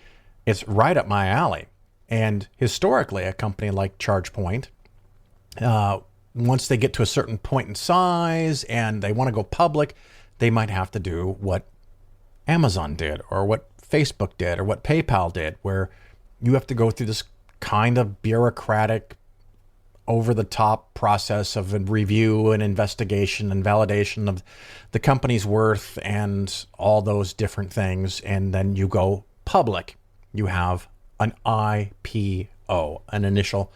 it's right up my alley. And historically, a company like ChargePoint, once they get to a certain point in size and they want to go public, they might have to do what Amazon did or what Facebook did or what PayPal did, where you have to go through this kind of bureaucratic, over-the-top process of a review and investigation and validation of the company's worth and all those different things. And then you go public. You have an IPO, an initial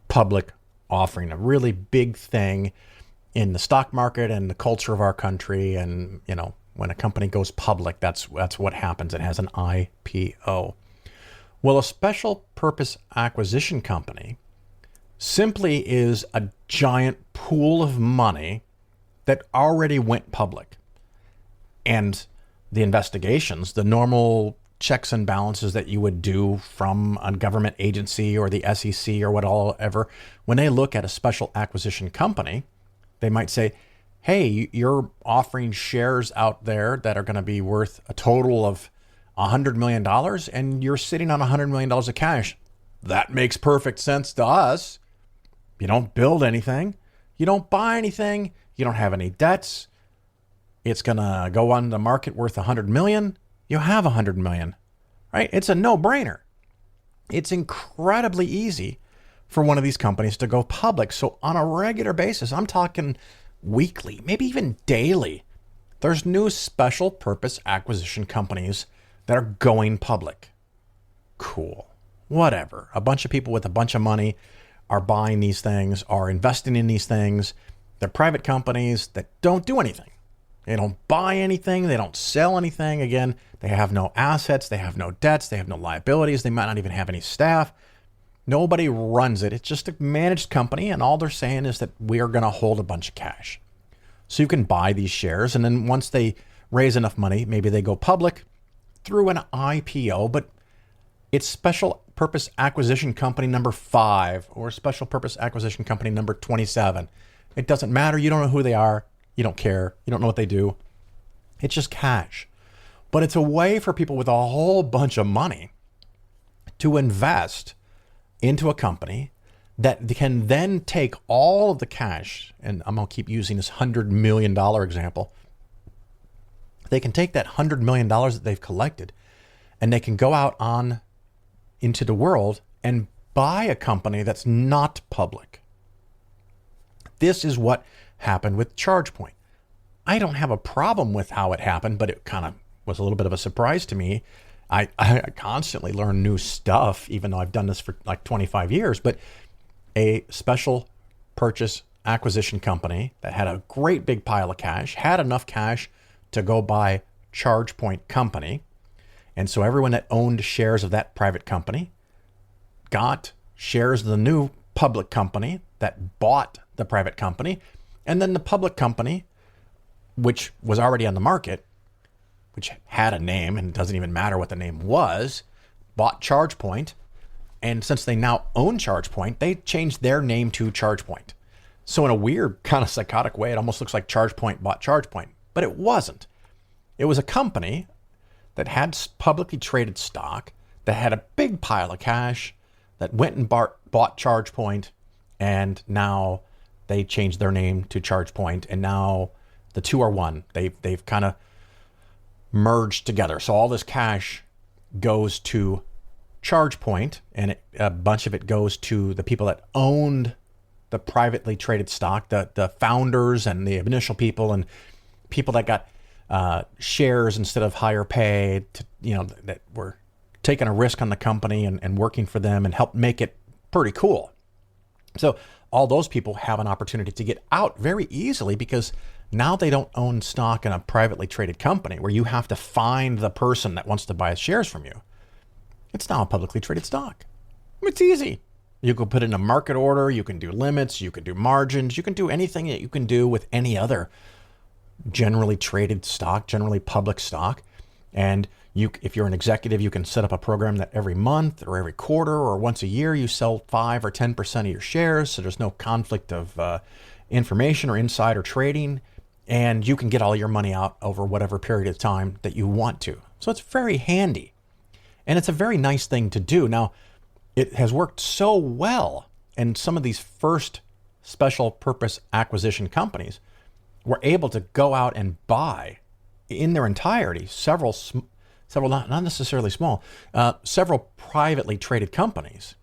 public offering, a really big thing in the stock market and the culture of our country. And, when a company goes public, that's what happens. It has an IPO. Well, a special purpose acquisition company simply is a giant pool of money that already went public. And the investigations, the normal checks and balances that you would do from a government agency or the SEC or whatever, when they look at a special acquisition company, they might say, hey, you're offering shares out there that are going to be worth a total of $100 million, and you're sitting on $100 million of cash. That makes perfect sense to us. You don't build anything. You don't buy anything. You don't have any debts. It's going to go on the market worth $100 million. You have $100 million, right? It's a no-brainer. It's incredibly easy for one of these companies to go public. So on a regular basis, I'm talking weekly, maybe even daily, there's new special purpose acquisition companies that are going public. Cool. Whatever. A bunch of people with a bunch of money are buying these things, are investing in these things. They're private companies that don't do anything. They don't buy anything. They don't sell anything. Again, they have no assets. They have no debts. They have no liabilities. They might not even have any staff. Nobody runs it. It's just a managed company, and all they're saying is that we are going to hold a bunch of cash. So you can buy these shares, and then once they raise enough money, maybe they go public through an IPO, but it's special purpose acquisition company number 5 or special purpose acquisition company number 27. It doesn't matter. You don't know who they are. You don't care. You don't know what they do. It's just cash. But it's a way for people with a whole bunch of money to invest into a company that can then take all of the cash, and I'm going to keep using this $100 million example. They can take that $100 million that they've collected, and they can go out on into the world and buy a company that's not public. This is what happened with ChargePoint. I don't have a problem with how it happened, but it kind of was a little bit of a surprise to me. I constantly learn new stuff, even though I've done this for like 25 years, but a special purchase acquisition company that had a great big pile of cash, had enough cash to go buy ChargePoint company. And so everyone that owned shares of that private company got shares of the new public company that bought the private company. And then the public company, which was already on the market, which had a name, and it doesn't even matter what the name was, bought ChargePoint. And since they now own ChargePoint, they changed their name to ChargePoint. So in a weird kind of psychotic way, it almost looks like ChargePoint bought ChargePoint, but it wasn't. It was a company that had publicly traded stock, that had a big pile of cash, that went and bought ChargePoint, and now they changed their name to ChargePoint, and now the two are one. They've kind of merged together. So all this cash goes to ChargePoint, and a bunch of it goes to the people that owned the privately traded stock, the founders and the initial people and people that got shares instead of higher pay, that were taking a risk on the company and working for them and helped make it pretty cool. So all those people have an opportunity to get out very easily because now they don't own stock in a privately traded company where you have to find the person that wants to buy shares from you. It's now a publicly traded stock. It's easy. You can put in a market order, you can do limits, you can do margins, you can do anything that you can do with any other generally traded stock, generally public stock. And if you're an executive, you can set up a program that every month or every quarter or once a year, you sell 5 or 10% of your shares. So there's no conflict of information or insider trading. And you can get all your money out over whatever period of time that you want to. So it's very handy. And it's a very nice thing to do. Now, it has worked so well, and some of these first special purpose acquisition companies were able to go out and buy in their entirety several not necessarily small, several privately traded companies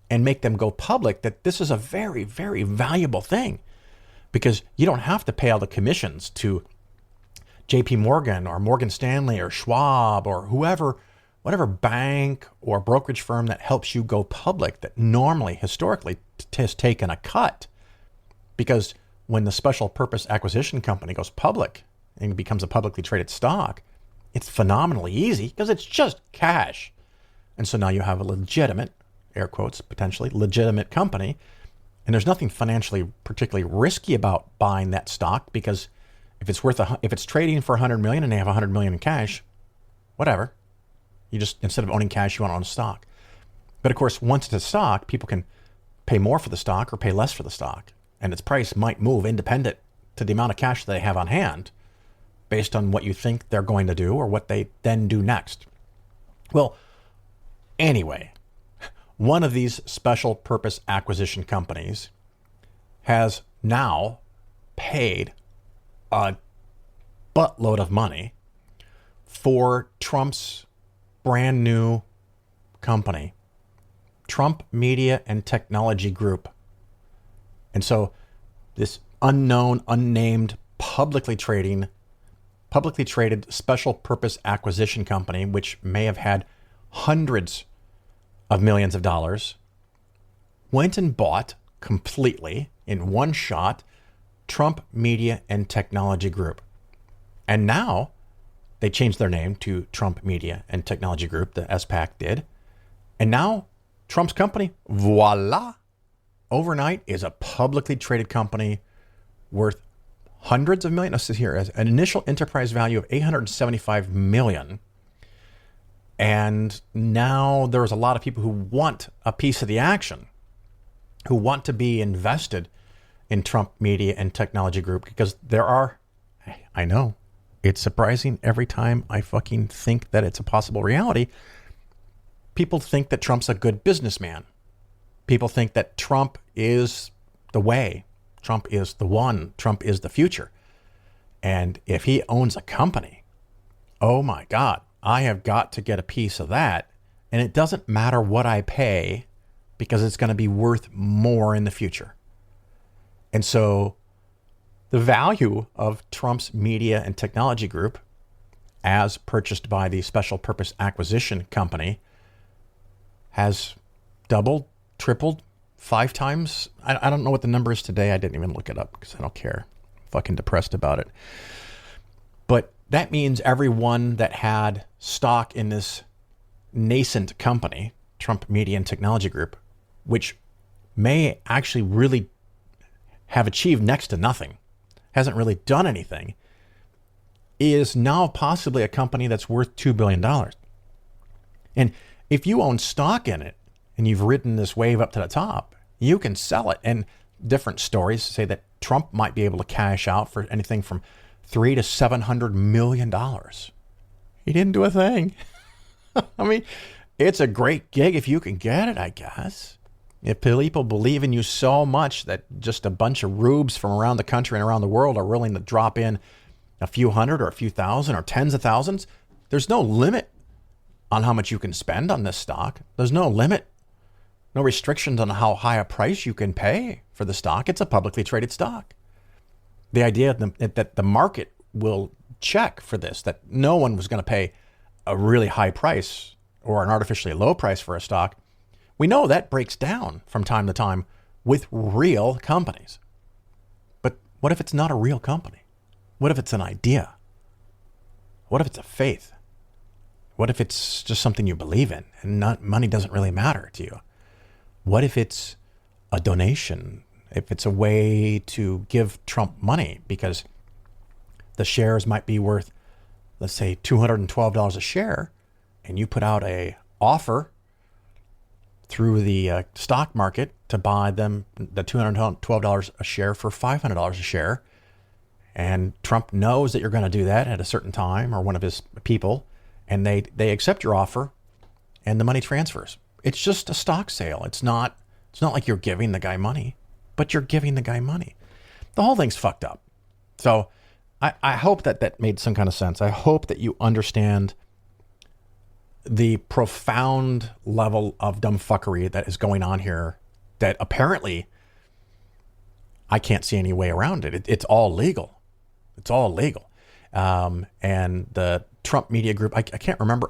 and make them go public, that this is a very, very valuable thing because you don't have to pay all the commissions to JP Morgan or Morgan Stanley or Schwab or whatever bank or brokerage firm that helps you go public that normally, historically, has taken a cut. Because when the special purpose acquisition company goes public and becomes a publicly traded stock, it's phenomenally easy because it's just cash. And so now you have a legitimate, air quotes, potentially legitimate company. And there's nothing financially particularly risky about buying that stock because if it's trading for 100 million and they have 100 million in cash, whatever. You just, instead of owning cash, you want to own stock. But of course, once it's a stock, people can pay more for the stock or pay less for the stock. And its price might move independent to the amount of cash that they have on hand based on what you think they're going to do or what they then do next. Well, anyway, one of these special purpose acquisition companies has now paid a buttload of money for Trump's brand new company, Trump Media and Technology Group. And so this unknown, unnamed, publicly traded special purpose acquisition company, which may have had hundreds of millions of dollars, went and bought completely in one shot Trump Media and Technology Group. And now they changed their name to Trump Media and Technology Group, the SPAC did. And now Trump's company, voila, overnight is a publicly traded company worth hundreds of millions. This is here as an initial enterprise value of $875 million. And now there's a lot of people who want a piece of the action, who want to be invested in Trump Media and Technology Group because I know, it's surprising every time I fucking think that it's a possible reality. People think that Trump's a good businessman. People think that Trump is the way. Trump is the one. Trump is the future. And if he owns a company, oh my God, I have got to get a piece of that. And it doesn't matter what I pay because it's going to be worth more in the future. And so the value of Trump's Media and Technology Group, as purchased by the Special Purpose Acquisition Company, has doubled, tripled, 5 times. I don't know what the number is today. I didn't even look it up because I don't care. I'm fucking depressed about it. But that means everyone that had stock in this nascent company, Trump Media and Technology Group, which may actually really have achieved next to nothing, hasn't really done anything, is now possibly a company that's worth $2 billion. And if you own stock in it and you've ridden this wave up to the top, you can sell it. And different stories say that Trump might be able to cash out for anything from $300 to $700 million. He didn't do a thing. I mean, it's a great gig if you can get it, I guess. If people believe in you so much that just a bunch of rubes from around the country and around the world are willing to drop in a few hundred or a few thousand or tens of thousands, there's no limit on how much you can spend on this stock. There's no limit, no restrictions on how high a price you can pay for for the stock. It's a publicly traded stock. The idea that the market will check for this, that no one was going to pay a really high price or an artificially low price for a stock, we know that breaks down from time to time with real companies. But what if it's not a real company? What if it's an idea? What if it's a faith? What if it's just something you believe in and money doesn't really matter to you? What if it's a donation? If it's a way to give Trump money because the shares might be worth, let's say, $212 a share, and you put out a offer through the stock market to buy them the $212 a share for $500 a share, and Trump knows that you're going to do that at a certain time, or one of his people, and they accept your offer, and the money transfers. It's just a stock sale. It's not like you're giving the guy money, but you're giving the guy money. The whole thing's fucked up. So I hope that made some kind of sense. I hope that you understand the profound level of dumbfuckery that is going on here, that apparently I can't see any way around it. It's all legal. It's all legal. And the Trump Media Group, I can't remember.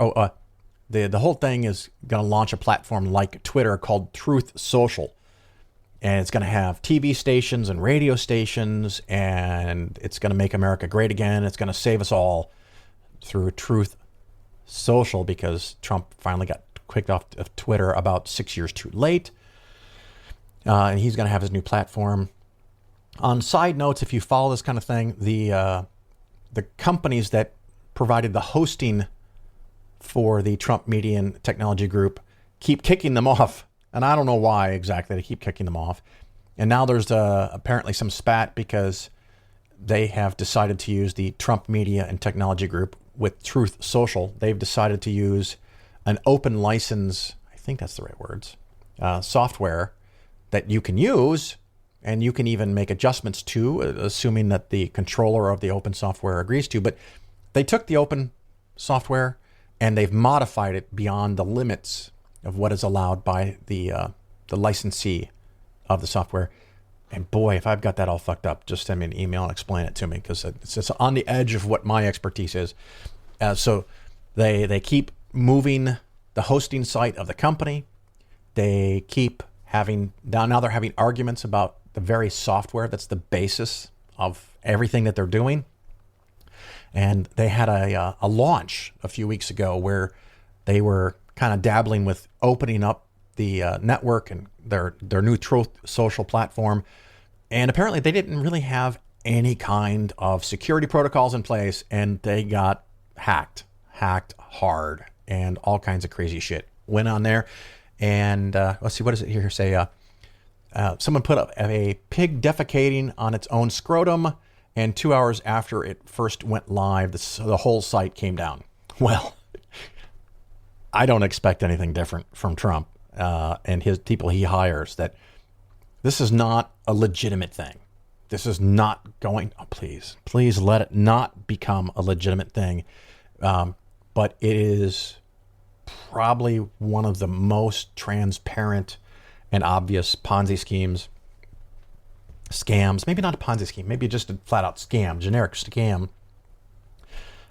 The whole thing is going to launch a platform like Twitter called Truth Social. And it's going to have TV stations and radio stations, and it's going to make America great again. It's going to save us all through Truth Social, because Trump finally got kicked off of Twitter about 6 years too late. And he's going to have his new platform. On side notes, if you follow this kind of thing, the companies that provided the hosting for the Trump Media and Technology Group keep kicking them off. And I don't know why exactly they keep kicking them off. And now there's apparently some spat because they have decided to use the Trump Media and Technology Group with Truth Social. They've decided to use an open license, I think that's the right words, software that you can use, and you can even make adjustments to, assuming that the controller of the open software agrees to. But they took the open software and they've modified it beyond the limits of what is allowed by the licensee of the software. And boy, if I've got that all fucked up, just send me an email and explain it to me, because it's on the edge of what my expertise is. So they keep moving the hosting site of the company. They keep having, now they're having arguments about the very software that's the basis of everything that they're doing. And they had a launch a few weeks ago where they were kind of dabbling with opening up the network and their new Truth Social platform. And apparently they didn't really have any kind of security protocols in place, and they got hacked hard, and all kinds of crazy shit went on there. And let's see, what does it here say? Someone put up a pig defecating on its own scrotum, and 2 hours after it first went live, the whole site came down. Well, I don't expect anything different from Trump and his people he hires. That this is not a legitimate thing. This is not going. Oh, please let it not become a legitimate thing. But it is probably one of the most transparent and obvious Ponzi scams. Maybe not a Ponzi scheme. Maybe just a flat out scam, generic scam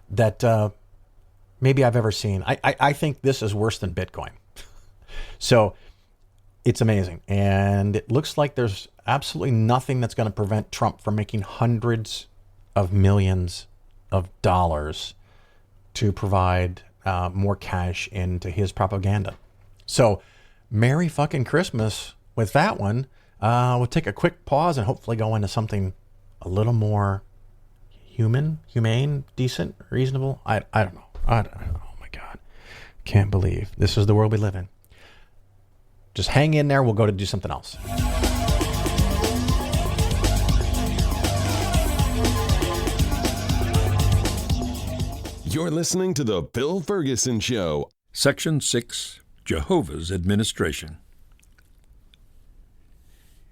that maybe I've ever seen. I think this is worse than Bitcoin. So it's amazing. And it looks like there's absolutely nothing that's going to prevent Trump from making hundreds of millions of dollars to provide more cash into his propaganda. So Merry fucking Christmas with that one. We'll take a quick pause and hopefully go into something a little more humane, decent, reasonable. I don't know. Oh my God. Can't believe this is the world we live in. Just hang in there. We'll go to do something else. You're listening to The Bill Ferguson Show. Section 6, Jehovah's Administration.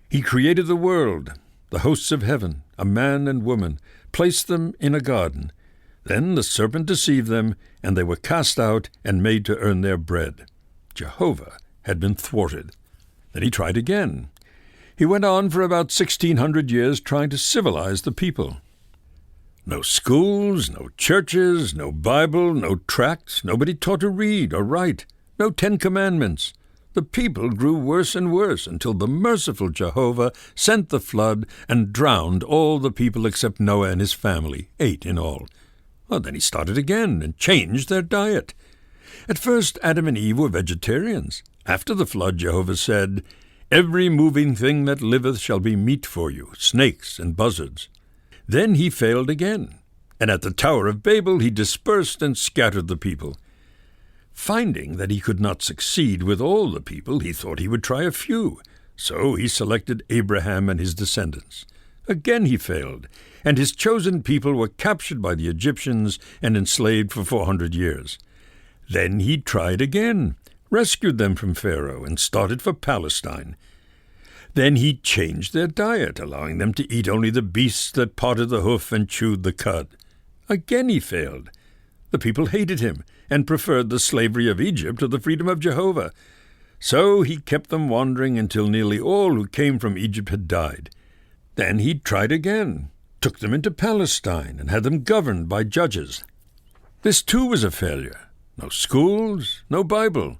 He created the world, the hosts of heaven, a man and woman, placed them in a garden. Then the serpent deceived them, and they were cast out and made to earn their bread. Jehovah had been thwarted. Then he tried again. He went on for about 1,600 years trying to civilize the people. No schools, no churches, no Bible, no tracts, nobody taught to read or write, no 10 Commandments. The people grew worse and worse until the merciful Jehovah sent the flood and drowned all the people except Noah and his family, 8 in all. Well, then he started again and changed their diet. At first, Adam and Eve were vegetarians. After the flood, Jehovah said, "Every moving thing that liveth shall be meat for you, snakes and buzzards." Then he failed again, and at the Tower of Babel he dispersed and scattered the people. Finding that he could not succeed with all the people, he thought he would try a few, so he selected Abraham and his descendants. Again he failed, and his chosen people were captured by the Egyptians and enslaved for 400 years. Then he tried again, rescued them from Pharaoh, and started for Palestine. Then he changed their diet, allowing them to eat only the beasts that parted the hoof and chewed the cud. Again he failed. The people hated him and preferred the slavery of Egypt to the freedom of Jehovah. So he kept them wandering until nearly all who came from Egypt had died. Then he tried again, took them into Palestine, and had them governed by judges. This too was a failure. No schools, no Bible.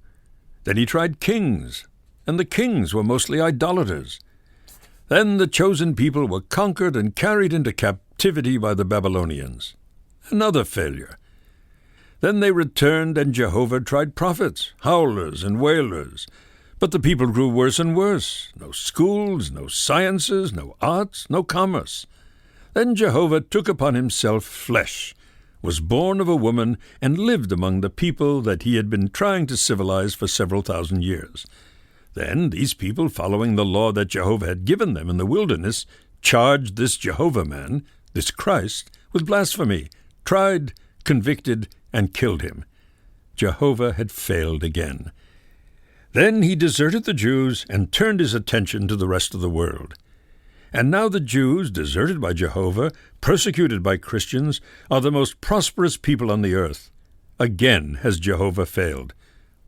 Then he tried kings, and the kings were mostly idolaters. Then the chosen people were conquered and carried into captivity by the Babylonians. Another failure. Then they returned, and Jehovah tried prophets, howlers, and wailers. But the people grew worse and worse. No schools, no sciences, no arts, no commerce. Then Jehovah took upon himself flesh, was born of a woman, and lived among the people that he had been trying to civilize for several thousand years. Then these people, following the law that Jehovah had given them in the wilderness, charged this Jehovah man, this Christ, with blasphemy, tried, convicted, and killed him. Jehovah had failed again. Then he deserted the Jews and turned his attention to the rest of the world. And now the Jews, deserted by Jehovah, persecuted by Christians, are the most prosperous people on the earth. Again has Jehovah failed.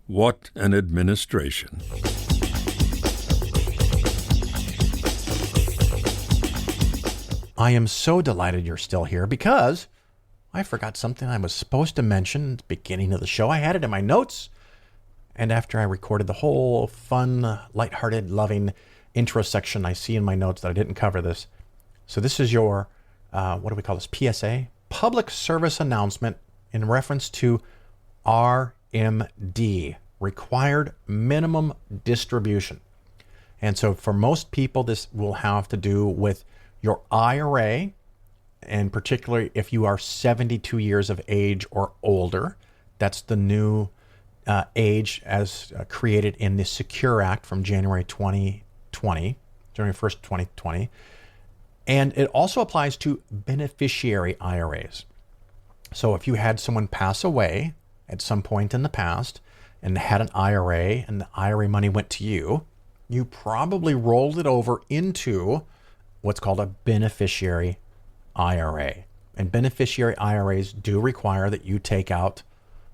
What an administration! I am so delighted you're still here because I forgot something I was supposed to mention at the beginning of the show. I had it in my notes, and after I recorded the whole fun, lighthearted, loving intro section, I see in my notes that I didn't cover this. So this is your, what do we call this, PSA? Public service announcement in reference to RMD, Required Minimum Distribution. And so for most people, this will have to do with your IRA, and particularly if you are 72 years of age or older. That's the new age as created in the Secure Act from January 2020, January 1st, 2020. And it also applies to beneficiary IRAs. So if you had someone pass away at some point in the past and had an IRA and the IRA money went to you, you probably rolled it over into what's called a beneficiary IRA. And beneficiary IRAs do require that you take out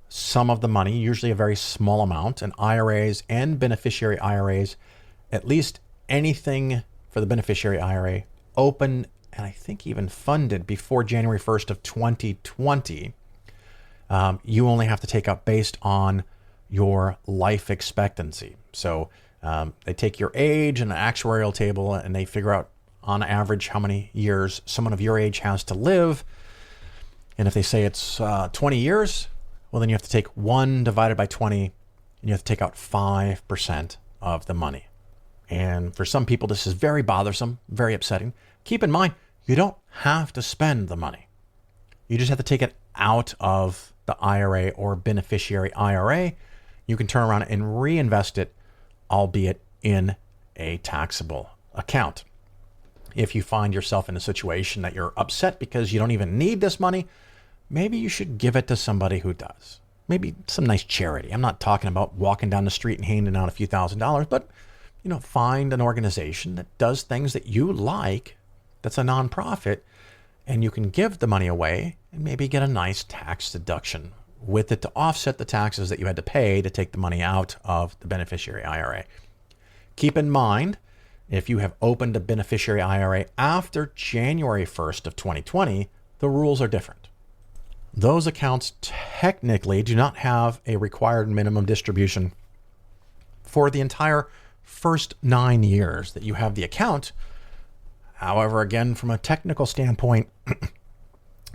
some of the money, usually a very small amount, and IRAs and beneficiary IRAs, at least anything for the beneficiary IRA, open and I think even funded before January 1st of 2020, you only have to take out based on your life expectancy. So they take your age and an actuarial table and they figure out on average how many years someone of your age has to live. And if they say it's 20 years, well, then you have to take 1 divided by 20, and you have to take out 5% of the money. And for some people, this is very bothersome, very upsetting. Keep in mind, you don't have to spend the money. You just have to take it out of the IRA or beneficiary IRA. You can turn around and reinvest it, albeit in a taxable account. If you find yourself in a situation that you're upset because you don't even need this money, maybe you should give it to somebody who does. Maybe some nice charity. I'm not talking about walking down the street and handing out a few $1,000s, but find an organization that does things that you like, that's a nonprofit, and you can give the money away and maybe get a nice tax deduction with it to offset the taxes that you had to pay to take the money out of the beneficiary IRA. Keep in mind, If you have opened a beneficiary IRA after January 1st of 2020, the rules are different. Those accounts technically do not have a required minimum distribution for the entire first 9 years that you have the account. However, again, from a technical standpoint,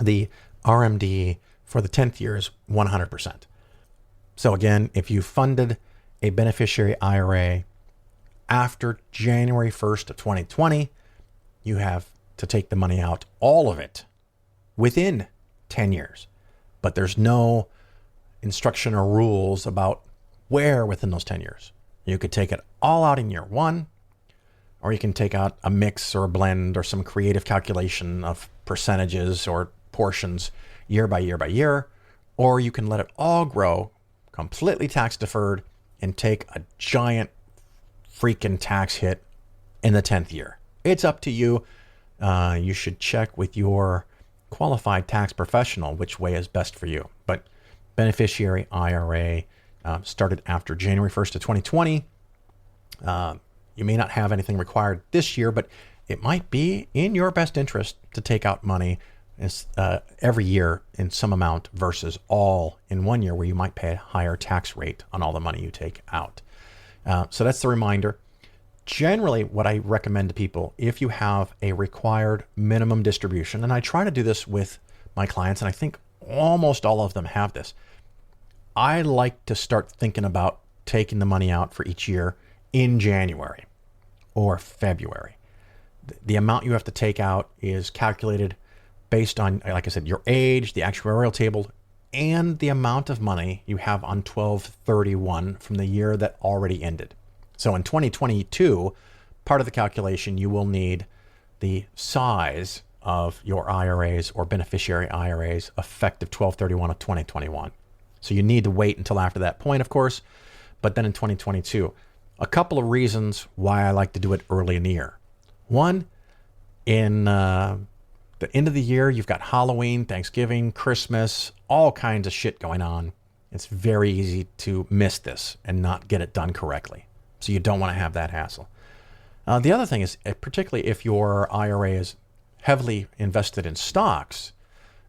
the RMD for the 10th year is 100%. So again, if you funded a beneficiary IRA after January 1st of 2020, you have to take the money out, all of it, within 10 years. But there's no instruction or rules about where within those 10 years. You could take it all out in year one, or you can take out a mix or a blend or some creative calculation of percentages or portions year by year by year, or you can let it all grow completely tax deferred and take a giant freaking tax hit in the 10th year. It's up to you. You should check with your qualified tax professional which way is best for you. But beneficiary IRA started after January 1st of 2020. You may not have anything required this year, but it might be in your best interest to take out money every year in some amount versus all in 1 year, where you might pay a higher tax rate on all the money you take out. So that's the reminder. Generally, what I recommend to people, if you have a required minimum distribution, and I try to do this with my clients, and I think almost all of them have this, I like to start thinking about taking the money out for each year in January or February. The amount you have to take out is calculated based on, like I said, your age, the actuarial table, and the amount of money you have on 12/31 from the year that already ended. So in 2022, part of the calculation, you will need the size of your IRAs or beneficiary IRAs effective 12/31 of 2021. So you need to wait until after that point, of course, but then in 2022, a couple of reasons why I like to do it early in the year. One, in the end of the year, you've got Halloween, Thanksgiving, Christmas, all kinds of shit going on. It's very easy to miss this and not get it done correctly. So you don't want to have that hassle. The other thing is, particularly if your IRA is heavily invested in stocks,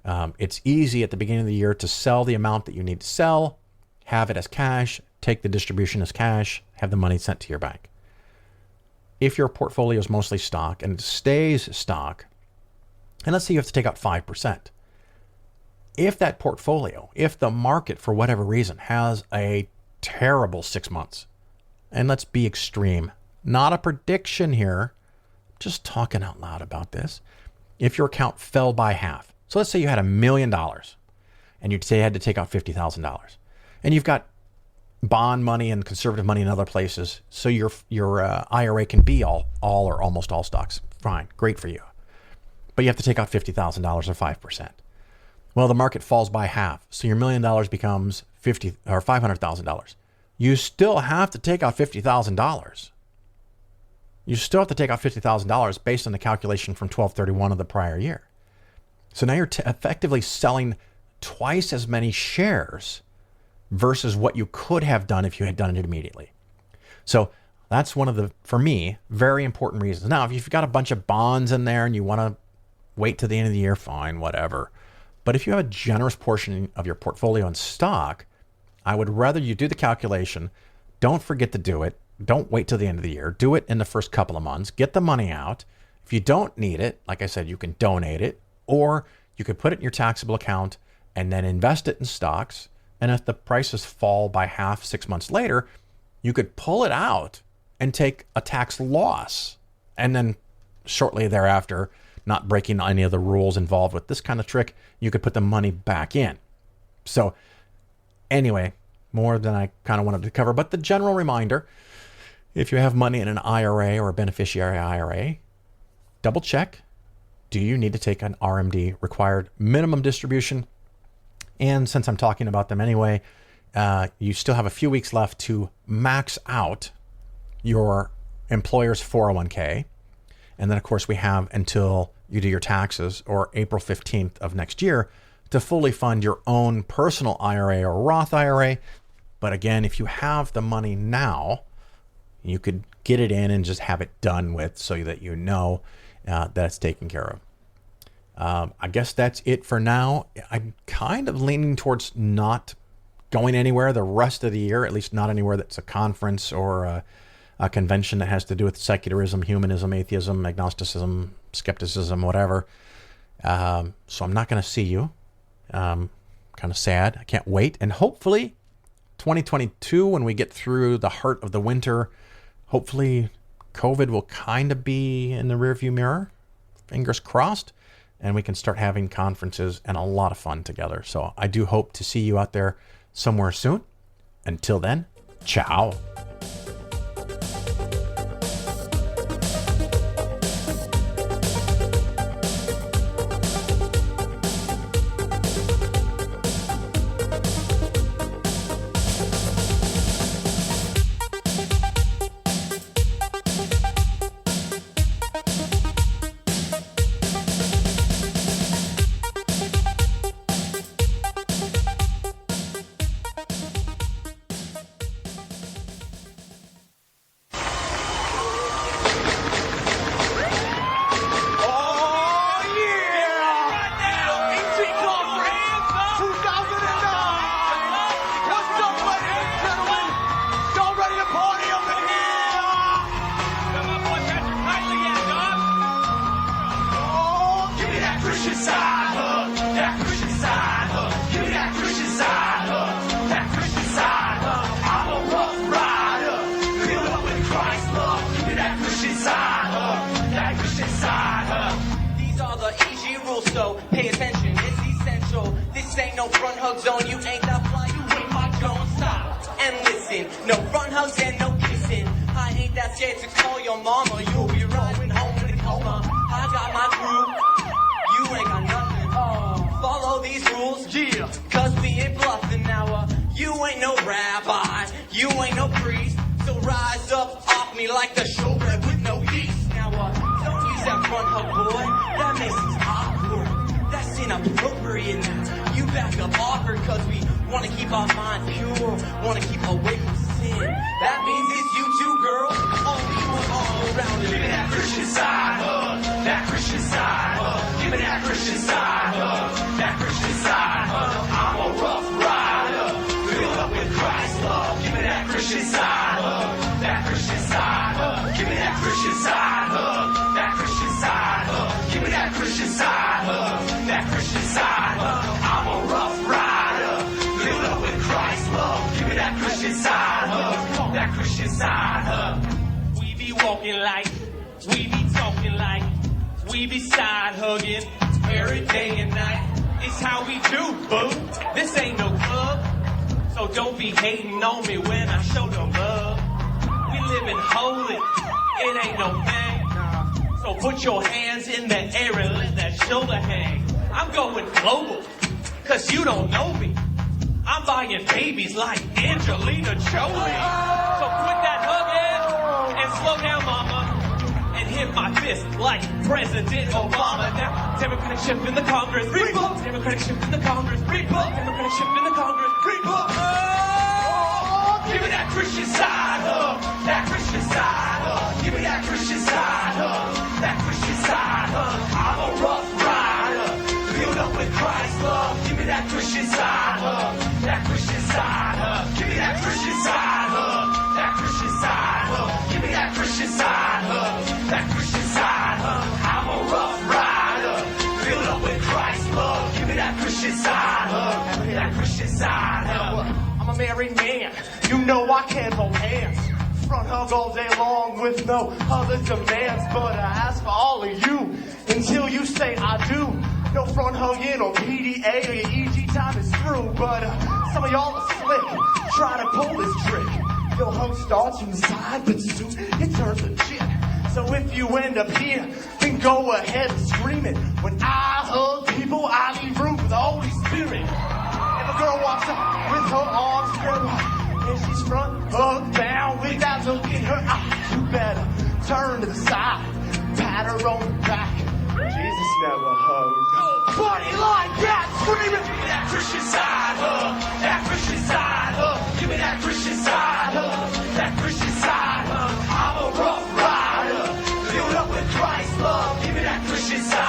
it's easy at the beginning of the year to sell the amount that you need to sell, have it as cash, take the distribution as cash, have the money sent to your bank. If your portfolio is mostly stock and it stays stock, and let's say you have to take out 5%. If that portfolio, if the market for whatever reason has a terrible 6 months, and let's be extreme, not a prediction here, just talking out loud about this. If your account fell by half, so let's say you had $1 million and you'd say you had to take out $50,000, and you've got bond money and conservative money in other places, so your IRA can be all or almost all stocks. Fine, great for you. But you have to take out $50,000 or 5%. Well, the market falls by half, so your $1 million becomes $50,000 or $500,000. You still have to take out $50,000. You still have to take out $50,000 based on the calculation from 12/31 of the prior year. So now you're effectively selling twice as many shares versus what you could have done if you had done it immediately. So that's one of the, for me, very important reasons. Now, if you've got a bunch of bonds in there and you want to wait till the end of the year, fine, whatever. But if you have a generous portion of your portfolio in stock, I would rather you do the calculation. Don't forget to do it. Don't wait till the end of the year. Do it in the first couple of months. Get the money out. If you don't need it, like I said, you can donate it, or you could put it in your taxable account and then invest it in stocks. And if the prices fall by half 6 months later, you could pull it out and take a tax loss. And then shortly thereafter, not breaking any of the rules involved with this kind of trick, you could put the money back in. So anyway, more than I kind of wanted to cover, but the general reminder, if you have money in an IRA or a beneficiary IRA, double check. Do you need to take an RMD, required minimum distribution? And since I'm talking about them anyway, you still have a few weeks left to max out your employer's 401k. And then, of course, we have until you do your taxes or April 15th of next year to fully fund your own personal IRA or Roth IRA. But again, if you have the money now, you could get it in and just have it done with so that you know that it's taken care of. I guess that's it for now. I'm kind of leaning towards not going anywhere the rest of the year, at least not anywhere that's a conference or a convention that has to do with secularism, humanism, atheism, agnosticism, skepticism, whatever. So I'm not going to see you. Kind of sad. I can't wait. And hopefully 2022, when we get through the heart of the winter, hopefully COVID will kind of be in the rearview mirror. Fingers crossed. And we can start having conferences and a lot of fun together. So I do hope to see you out there somewhere soon. Until then, ciao. So pay attention, it's essential. This ain't no front hug zone. You ain't that fly, you ain't my drone. Stop and listen. No front hugs and no kissing. I ain't that scared to call your mama. You'll be riding home in a coma. I got my crew. You ain't got nothing. Follow these rules. Yeah. Cause we ain't bluffing now. You ain't no rabbi. You ain't no priest. So rise up off me like the showbread with no yeast. Now don't use that front hug, boy. That makes it awkward. That's inappropriate now. You back up awkward cause we wanna keep our mind pure, wanna keep away from sin. That means it's you two, girl. Only one all around it. Give me that Christian side hug. That Christian side hug. Give me that Christian side hug. That Christian side hug. I'm a rough rider. Filled up with Christ's love. Give me that Christian side hug. That Christian side hug. Give me that Christian side hug. That Christian side hug. Give me that Christian side hug. That Christian side hug. I'm a rough rider. Filled up with Christ's love. Give me that Christian side hug. That Christian side hug. We be walking like, we be talking like, we be side hugging every day and night. It's how we do, boo. This ain't no club. So don't be hating on me when I show them love. We living holy, it ain't no thing. So put your hands in the air and let that shoulder hang. I'm going global, cause you don't know me. I'm buying babies like Angelina Jolie. So quit that hugging and slow down, mama. And hit my fist like President Obama. Now, Democratic ship in the Congress. Rebook. Democratic ship in the Congress. Rebook. Democratic ship in the Congress. Rebook. Oh, give me that Christian side hug. That Christian side hug. Give me that Christian side hug. That Christian side hug. I'm a rough rider. Filled up with Christ's love. Give me that Christian side hug. That Christian side hug. Give me that Christian side hug. That Christian side hug. Give me that Christian side hug. That Christian side hug. I'm a rough rider. Filled up with Christ's love. Give me that Christian side hug. That Christian side hug. I'm a married man. You know I can't hold hands. Front hug all day long with no other demands. But I ask for all of you until you say I do. No front hugging or PDA or your EG time is through. But some of y'all are slick, try to pull this trick. Your hug starts from the side, but soon it turns legit. So if you end up here, then go ahead and scream it. When I hug people, I leave room for the Holy Spirit. If a girl walks up with her arms spread wide, and she's front hug down without looking her eyes, you better turn to the side, pat her on the back. Jesus never hugged. Buddy like that, screaming. Give me that Christian side hug. That Christian side hug. Give me that Christian side hug. That Christian side hug. I'm a Jack, push inside.